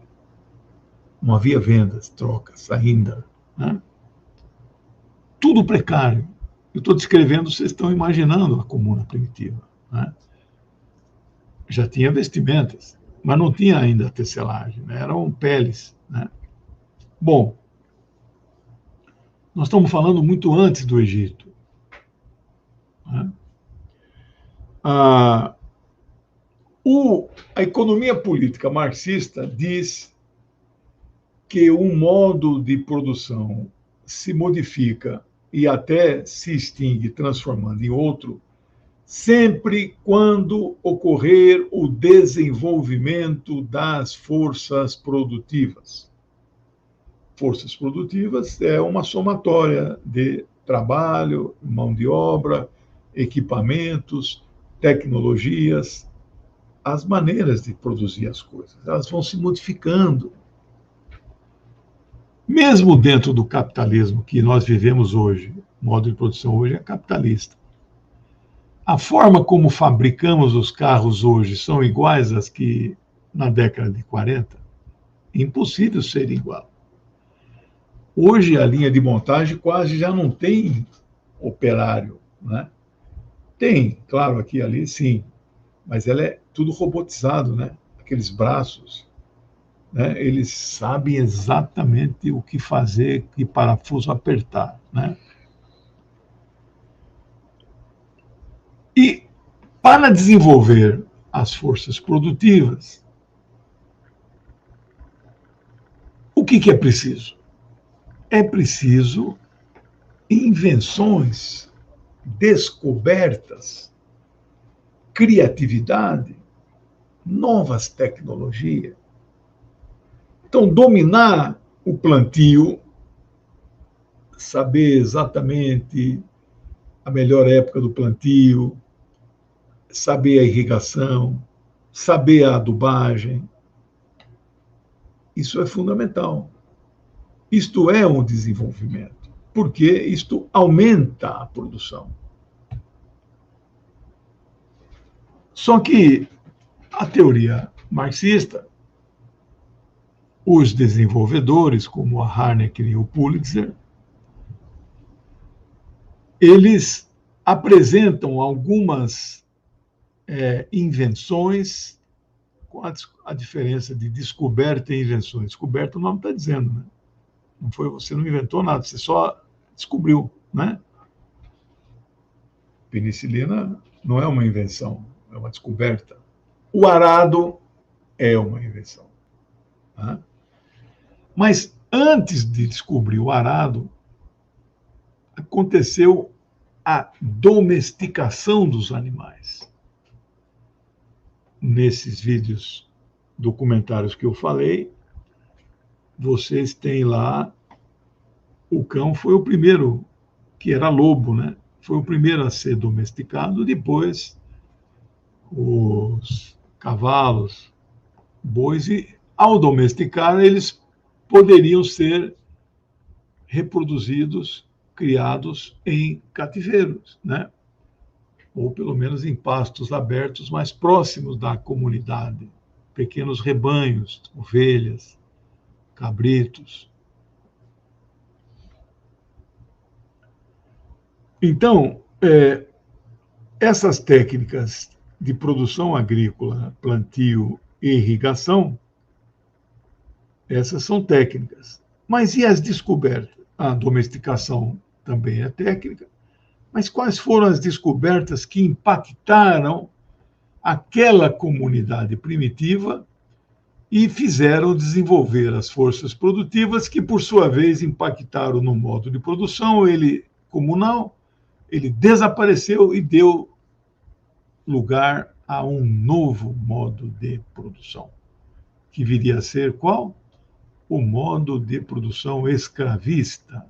Não havia vendas, trocas ainda, né? Tudo precário. Eu estou descrevendo, vocês estão imaginando a comuna primitiva, né? Já tinha vestimentas, mas não tinha ainda tecelagem, né? Eram peles, né? Bom, nós estamos falando muito antes do Egito, né? A economia política marxista diz que um modo de produção se modifica e até se extingue, transformando em outro, sempre quando ocorrer o desenvolvimento das forças produtivas. Forças produtivas é uma somatória de trabalho, mão de obra, equipamentos, tecnologias, as maneiras de produzir as coisas. Elas vão se modificando. Mesmo dentro do capitalismo que nós vivemos hoje, o modo de produção hoje é capitalista. A forma como fabricamos os carros hoje são iguais às que na década de 40? Impossível ser igual. Hoje a linha de montagem quase já não tem operário, né? Tem, claro, aqui e ali, sim, mas ela é tudo robotizado, né? Aqueles braços, né? Eles sabem exatamente o que fazer, que parafuso apertar, né? E para desenvolver as forças produtivas, o que é preciso? É preciso invenções, descobertas, criatividade, novas tecnologias. Então, dominar o plantio, saber exatamente a melhor época do plantio, saber a irrigação, saber a adubagem, isso é fundamental. Isto é um desenvolvimento, porque isto aumenta a produção. Só que a teoria marxista, os desenvolvedores, como a Harnack e o Pulitzer, eles apresentam algumas invenções, com a diferença de descoberta e invenções. Descoberta o nome está dizendo, né? Você não inventou nada, você só descobriu, né? Penicilina não é uma invenção, é uma descoberta. O arado é uma invenção. Tá? Mas antes de descobrir o arado, aconteceu a domesticação dos animais. Nesses vídeos documentários que eu falei, vocês têm lá, o cão foi o primeiro, que era lobo, né? Foi o primeiro a ser domesticado, depois os cavalos, bois, e ao domesticar, eles poderiam ser reproduzidos, criados em cativeiros, né? Ou pelo menos em pastos abertos mais próximos da comunidade, pequenos rebanhos, ovelhas, cabritos. Então, essas técnicas de produção agrícola, plantio e irrigação, essas são técnicas. Mas e as descobertas? A domesticação também é técnica. Mas quais foram as descobertas que impactaram aquela comunidade primitiva e fizeram desenvolver as forças produtivas que, por sua vez, impactaram no modo de produção, ele comunal, ele desapareceu e deu lugar a um novo modo de produção, que viria a ser qual? O modo de produção escravista.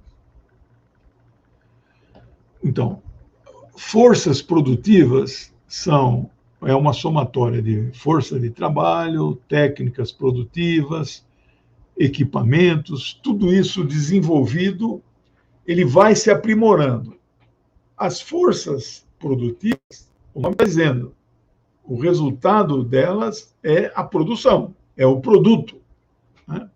Então, forças produtivas é uma somatória de força de trabalho, técnicas produtivas, equipamentos, tudo isso desenvolvido, ele vai se aprimorando. As forças produtivas, o nome está dizendo, o resultado delas é a produção, é o produto. Né?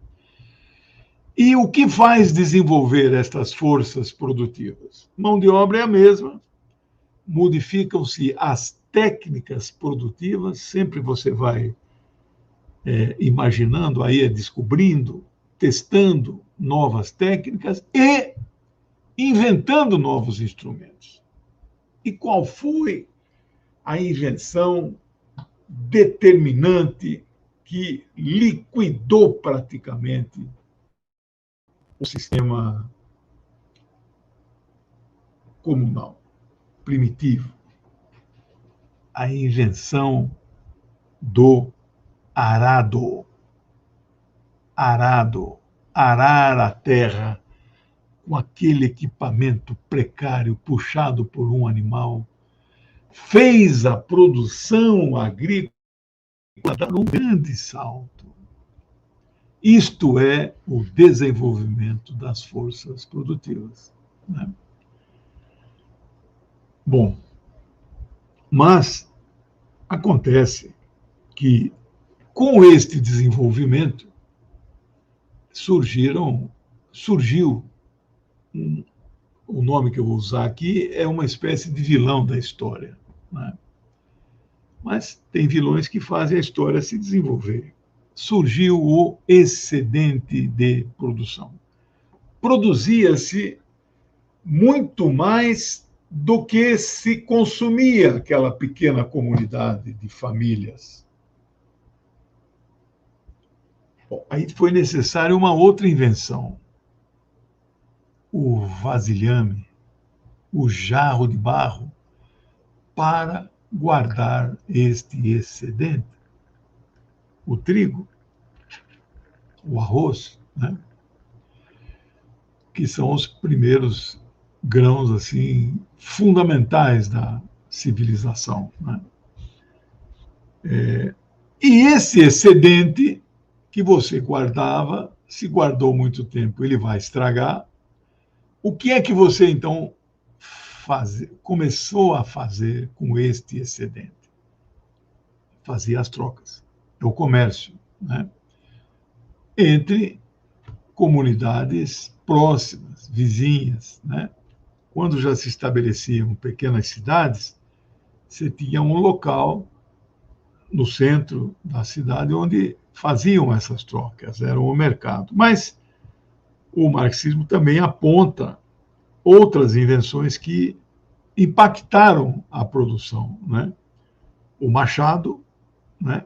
E o que faz desenvolver estas forças produtivas? Mão de obra é a mesma, modificam-se as técnicas produtivas, sempre você vai imaginando, aí descobrindo, testando novas técnicas e inventando novos instrumentos. E qual foi a invenção determinante que liquidou praticamente o sistema comunal, primitivo? A invenção do arado. Arado, arar a terra com aquele equipamento precário puxado por um animal, fez a produção agrícola dar um grande salto. Isto é o desenvolvimento das forças produtivas. Né? Bom, mas acontece que, com este desenvolvimento, surgiu o nome que eu vou usar aqui é uma espécie de vilão da história. Né? Mas tem vilões que fazem a história se desenvolver. Surgiu o excedente de produção. Produzia-se muito mais do que se consumia aquela pequena comunidade de famílias. Bom, aí foi necessária uma outra invenção. O vasilhame, o jarro de barro, para guardar este excedente. O trigo, o arroz, né? Que são os primeiros grãos assim fundamentais da civilização. Né? E esse excedente que você guardava, se guardou muito tempo, ele vai estragar. O que é que você, então, começou a fazer com este excedente? Fazia as trocas. É o comércio, né? Entre comunidades próximas, vizinhas. Né? Quando já se estabeleciam pequenas cidades, você tinha um local no centro da cidade onde faziam essas trocas, era o mercado. Mas o marxismo também aponta outras invenções que impactaram a produção, né? O machado, né?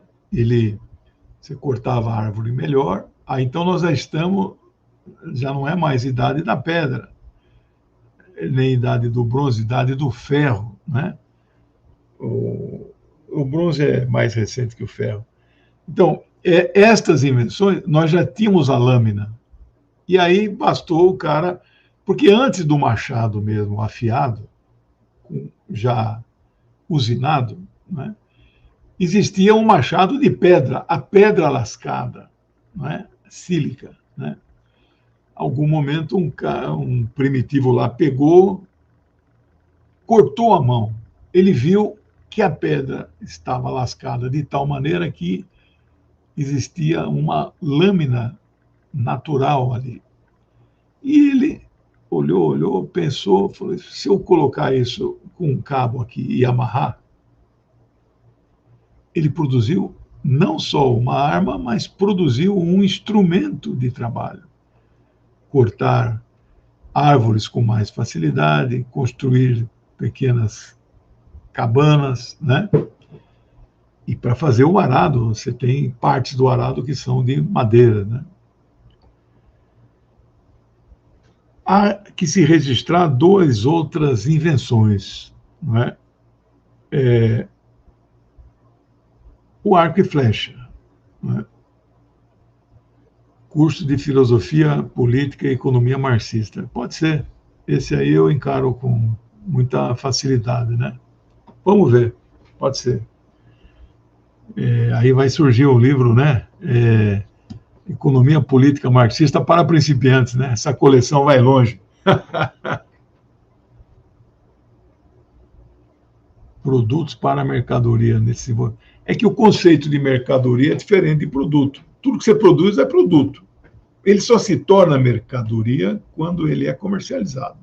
Você cortava a árvore melhor. Aí então nós já não é mais idade da pedra, nem idade do bronze, idade do ferro, né? O bronze é mais recente que o ferro. Então, estas invenções, nós já tínhamos a lâmina. E aí bastou o cara, porque antes do machado mesmo afiado, já usinado, né, existia um machado de pedra, a pedra lascada, né, sílica, né? Algum momento um primitivo lá pegou, cortou a mão. Ele viu que a pedra estava lascada de tal maneira que existia uma lâmina natural ali. E ele olhou, pensou, falou: se eu colocar isso com um cabo aqui e amarrar, ele produziu não só uma arma, mas produziu um instrumento de trabalho. Cortar árvores com mais facilidade, construir pequenas cabanas, né? E para fazer o arado, você tem partes do arado que são de madeira, né? Há que se registrar duas outras invenções, não é? O arco e flecha, não é? Curso de Filosofia Política e Economia Marxista. Pode ser. Esse aí eu encaro com muita facilidade, né? Vamos ver. Pode ser. Aí vai surgir o livro, né? Economia Política Marxista para Principiantes, né? Essa coleção vai longe. Produtos para mercadoria. É que o conceito de mercadoria é diferente de produto. Tudo que você produz é produto. Ele só se torna mercadoria quando ele é comercializado.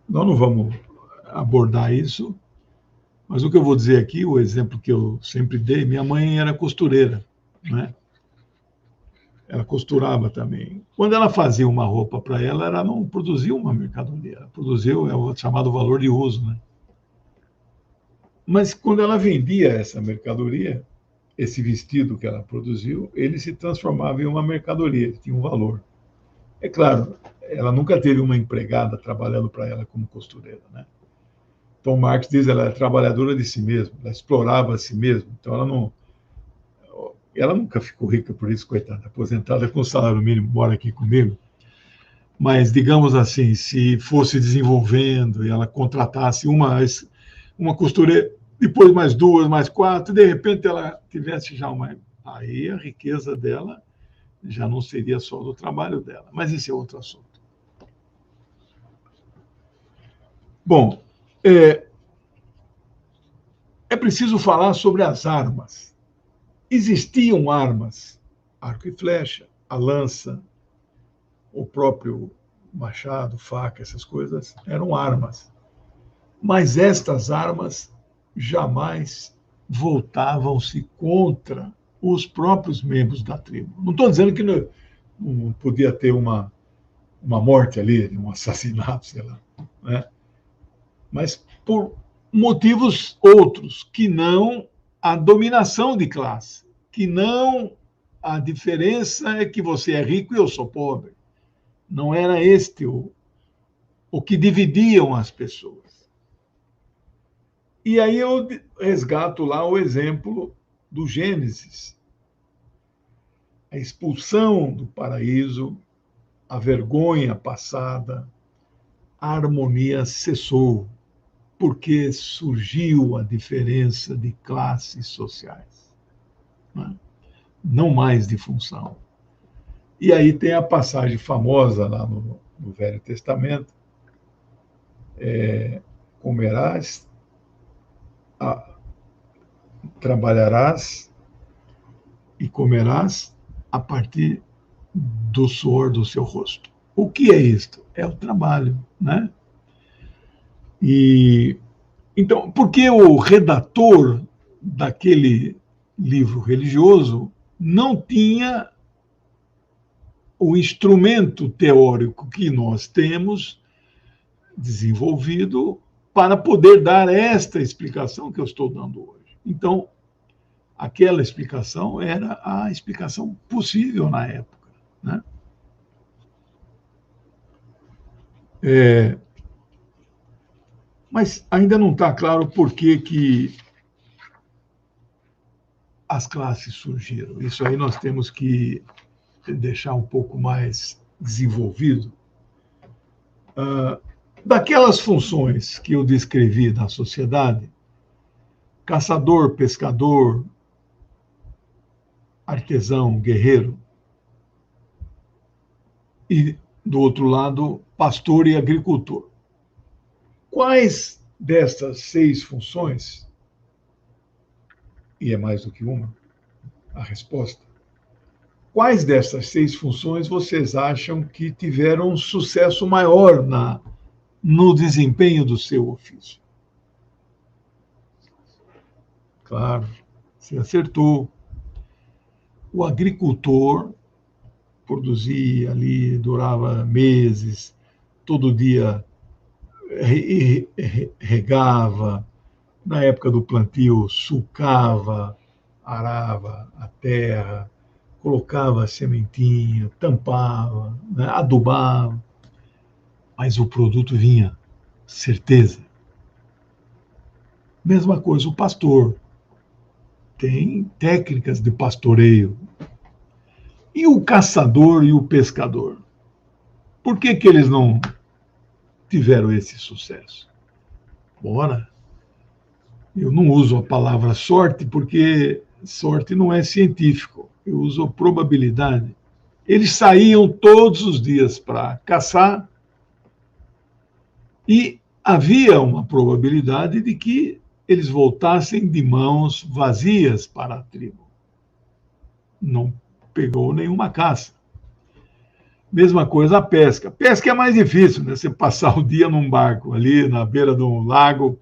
Nós não vamos abordar isso, mas o que eu vou dizer aqui, o exemplo que eu sempre dei, minha mãe era costureira, né? Ela costurava também. Quando ela fazia uma roupa para ela não produzia uma mercadoria, ela produziu o chamado valor de uso, né? Mas quando ela vendia essa mercadoria, esse vestido que ela produziu, ele se transformava em uma mercadoria, ele tinha um valor. É claro, ela nunca teve uma empregada trabalhando para ela como costureira, né? Então, Marx diz que ela é trabalhadora de si mesma, ela explorava a si mesma. Então, ela nunca ficou rica por isso, coitada, aposentada com salário mínimo, mora aqui comigo. Mas, digamos assim, se fosse desenvolvendo e ela contratasse uma costureira, depois mais duas, mais quatro, de repente ela tivesse já aí a riqueza dela já não seria só do trabalho dela. Mas esse é outro assunto. Bom, é preciso falar sobre as armas. Existiam armas, arco e flecha, a lança, o próprio machado, faca, essas coisas eram armas. Mas estas armas jamais voltavam-se contra os próprios membros da tribo. Não estou dizendo que não podia ter uma morte ali, um assassinato, sei lá, né? Mas por motivos outros, que não a dominação de classe, que não a diferença é que você é rico e eu sou pobre. Não era este o que dividiam as pessoas. E aí eu resgato lá o exemplo do Gênesis. A expulsão do paraíso, a vergonha passada, a harmonia cessou, porque surgiu a diferença de classes sociais, né? Não mais de função. E aí tem a passagem famosa lá no Velho Testamento, comerás, trabalharás e comerás a partir do suor do seu rosto. O que é isto? É o trabalho, né? E então, porque o redator daquele livro religioso não tinha o instrumento teórico que nós temos desenvolvido para poder dar esta explicação que eu estou dando hoje. Então, aquela explicação era a explicação possível na época, né? Mas ainda não está claro por que as classes surgiram. Isso aí nós temos que deixar um pouco mais desenvolvido. Daquelas funções que eu descrevi da sociedade, caçador, pescador, artesão, guerreiro, e, do outro lado, pastor e agricultor. Quais dessas 6 funções, e é mais do que uma, a resposta, quais dessas 6 funções vocês acham que tiveram um sucesso maior no desempenho do seu ofício? Claro, você acertou. O agricultor produzia ali, durava meses, todo dia regava, na época do plantio, sulcava, arava a terra, colocava a sementinha, tampava, né, adubava, mas o produto vinha, certeza. Mesma coisa o pastor. Tem técnicas de pastoreio. E o caçador e o pescador? Por que eles não tiveram esse sucesso? Ora, eu não uso a palavra sorte porque sorte não é científico. Eu uso probabilidade. Eles saíam todos os dias para caçar e havia uma probabilidade de que eles voltassem de mãos vazias para a tribo. Não pegou nenhuma caça. Mesma coisa a pesca. Pesca é mais difícil, né? Você passar o dia num barco ali na beira de um lago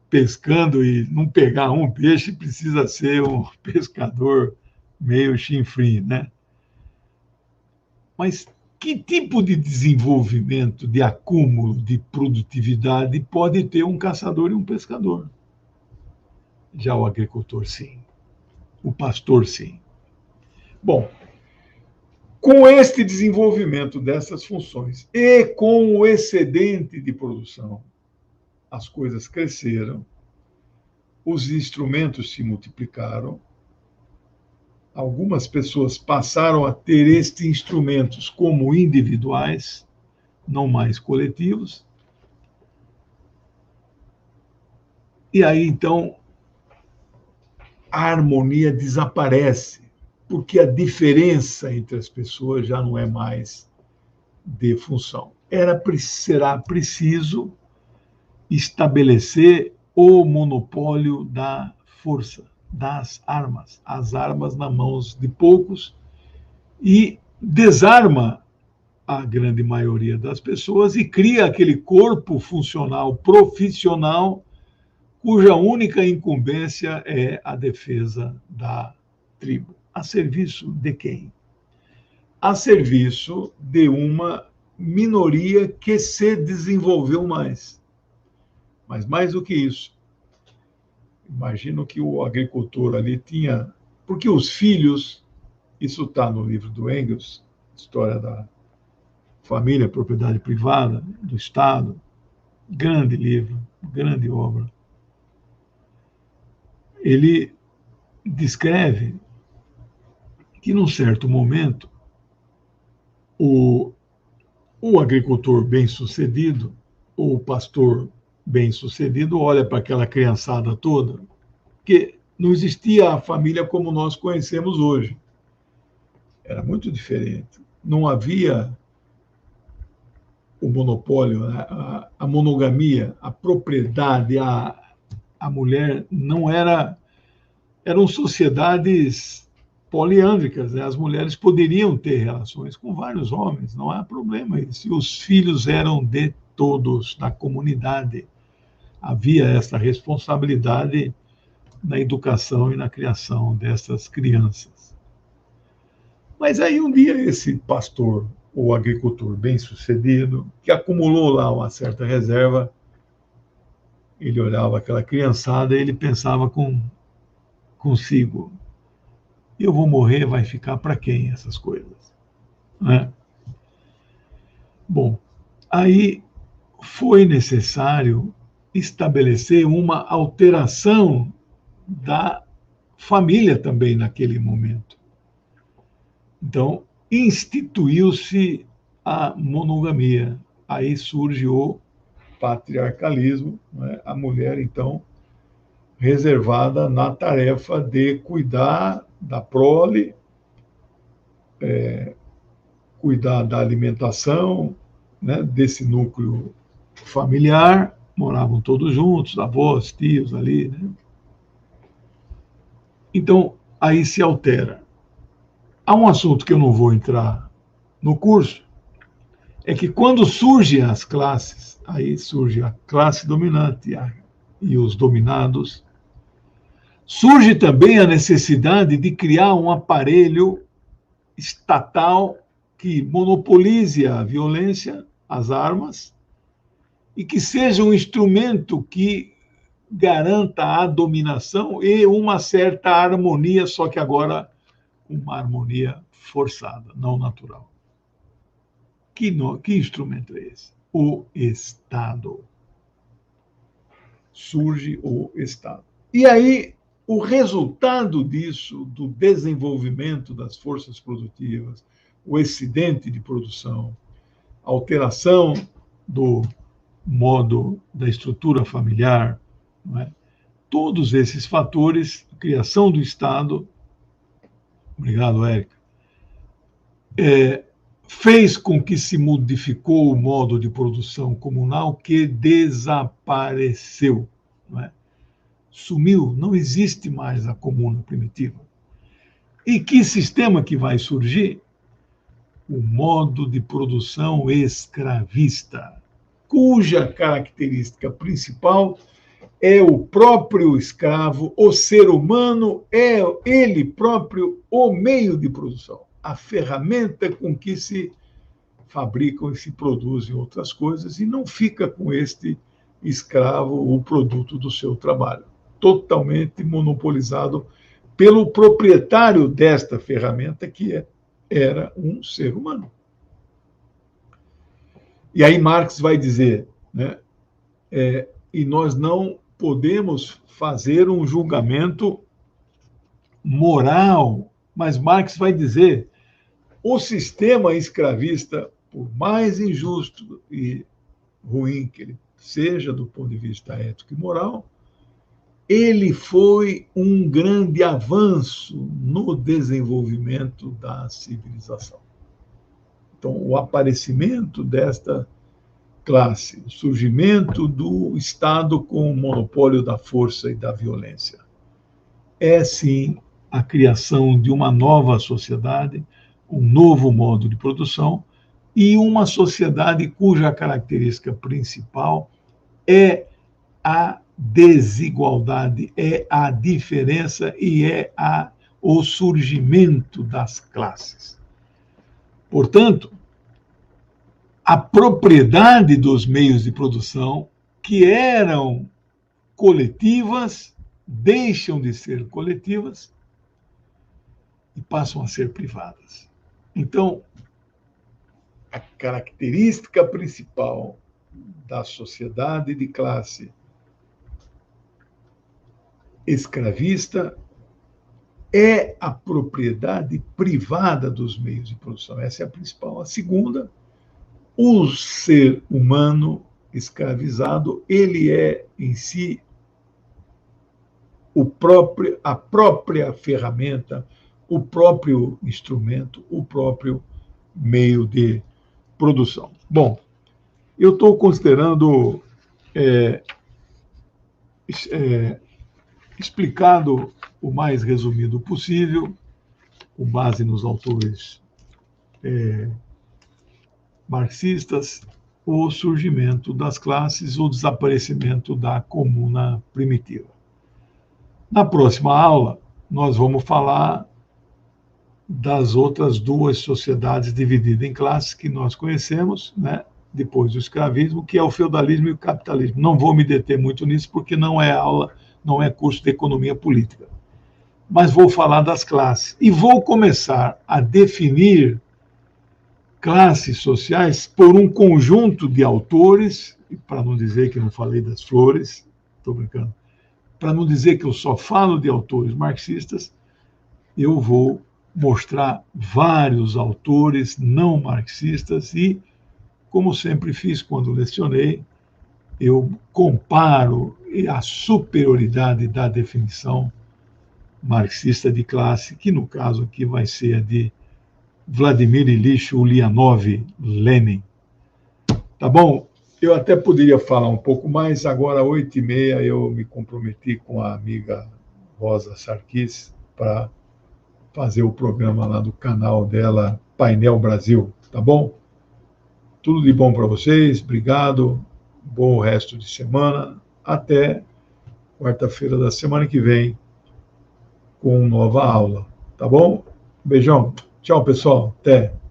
pescando e não pegar um peixe, precisa ser um pescador meio chinfrim, né? Mas que tipo de desenvolvimento, de acúmulo, de produtividade pode ter um caçador e um pescador? Já o agricultor, sim. O pastor, sim. Bom, com este desenvolvimento dessas funções e com o excedente de produção, as coisas cresceram, os instrumentos se multiplicaram, algumas pessoas passaram a ter estes instrumentos como individuais, não mais coletivos. E aí, então, a harmonia desaparece, porque a diferença entre as pessoas já não é mais de função. Será preciso estabelecer o monopólio da força, das armas, as armas nas mãos de poucos, e desarma a grande maioria das pessoas e cria aquele corpo funcional profissional cuja única incumbência é a defesa da tribo. A serviço de quem? A serviço de uma minoria que se desenvolveu mais. Mas mais do que isso, imagino que o agricultor ali tinha... Porque os filhos, isso está no livro do Engels, História da Família, Propriedade Privada, do Estado, grande livro, grande obra. Ele descreve que, num certo momento, o agricultor bem-sucedido, ou o pastor bem-sucedido, olha para aquela criançada toda, que não existia a família como nós conhecemos hoje. Era muito diferente. Não havia o monopólio, a monogamia, a propriedade, a mulher não era... Eram sociedades poliândricas, né? As mulheres poderiam ter relações com vários homens, não há problema isso. E os filhos eram de todos, da comunidade. Havia essa responsabilidade na educação e na criação dessas crianças. Mas aí um dia esse pastor ou agricultor bem-sucedido, que acumulou lá uma certa reserva, ele olhava aquela criançada e ele pensava consigo, eu vou morrer, vai ficar para quem essas coisas? Né? Bom, aí foi necessário estabelecer uma alteração da família também naquele momento. Então, instituiu-se a monogamia. Aí surge o patriarcalismo, né? A mulher, então, reservada na tarefa de cuidar da prole, cuidar da alimentação, né? Desse núcleo familiar, moravam todos juntos, avós, tios ali, né? Então, aí se altera. Há um assunto que eu não vou entrar no curso, é que quando surgem as classes, aí surge a classe dominante e os dominados, surge também a necessidade de criar um aparelho estatal que monopolize a violência, as armas, e que seja um instrumento que garanta a dominação e uma certa harmonia, só que agora uma harmonia forçada, não natural. Que instrumento é esse? O Estado. Surge o Estado. E aí, o resultado disso, do desenvolvimento das forças produtivas, o excedente de produção, a alteração do modo da estrutura familiar, não é? Todos esses fatores, criação do Estado, obrigado, Érica, fez com que se modificou o modo de produção comunal, que desapareceu, não é? Sumiu, não existe mais a comuna primitiva. E que sistema que vai surgir? O modo de produção escravista, cuja característica principal é o próprio escravo, o ser humano é ele próprio o meio de produção, a ferramenta com que se fabricam e se produzem outras coisas, e não fica com este escravo o produto do seu trabalho, totalmente monopolizado pelo proprietário desta ferramenta, que era um ser humano. E aí Marx vai dizer, né, e nós não podemos fazer um julgamento moral, mas Marx vai dizer, o sistema escravista, por mais injusto e ruim que ele seja do ponto de vista ético e moral, ele foi um grande avanço no desenvolvimento da civilização. Então, o aparecimento desta classe, o surgimento do Estado com o monopólio da força e da violência, é sim a criação de uma nova sociedade, um novo modo de produção e uma sociedade cuja característica principal é a desigualdade, é a diferença e é o surgimento das classes. Portanto, a propriedade dos meios de produção, que eram coletivas, deixam de ser coletivas e passam a ser privadas. Então, a característica principal da sociedade de classe escravista é a propriedade privada dos meios de produção. Essa é a principal. A segunda, o ser humano escravizado, ele é em si a própria ferramenta, o próprio instrumento, o próprio meio de produção. Bom, eu estou considerando explicado o mais resumido possível, com base nos autores marxistas, o surgimento das classes, o desaparecimento da comuna primitiva. Na próxima aula, nós vamos falar das outras duas sociedades divididas em classes que nós conhecemos, né? Depois do escravismo, que é o feudalismo e o capitalismo. Não vou me deter muito nisso, porque não é aula, não é curso de economia política. Mas vou falar das classes. E vou começar a definir classes sociais por um conjunto de autores, para não dizer que eu não falei das flores, estou brincando, para não dizer que eu só falo de autores marxistas, eu vou mostrar vários autores não marxistas e, como sempre fiz quando lecionei, eu comparo a superioridade da definição marxista de classe, que no caso aqui vai ser a de Vladimir Ilyich Ulyanov Lenin. Tá bom? Eu até poderia falar um pouco mais, agora às 8h30 eu me comprometi com a amiga Rosa Sarkis para fazer o programa lá do canal dela, Painel Brasil, tá bom? Tudo de bom para vocês, obrigado, bom resto de semana, até quarta-feira da semana que vem, com nova aula, tá bom? Beijão, tchau pessoal, até!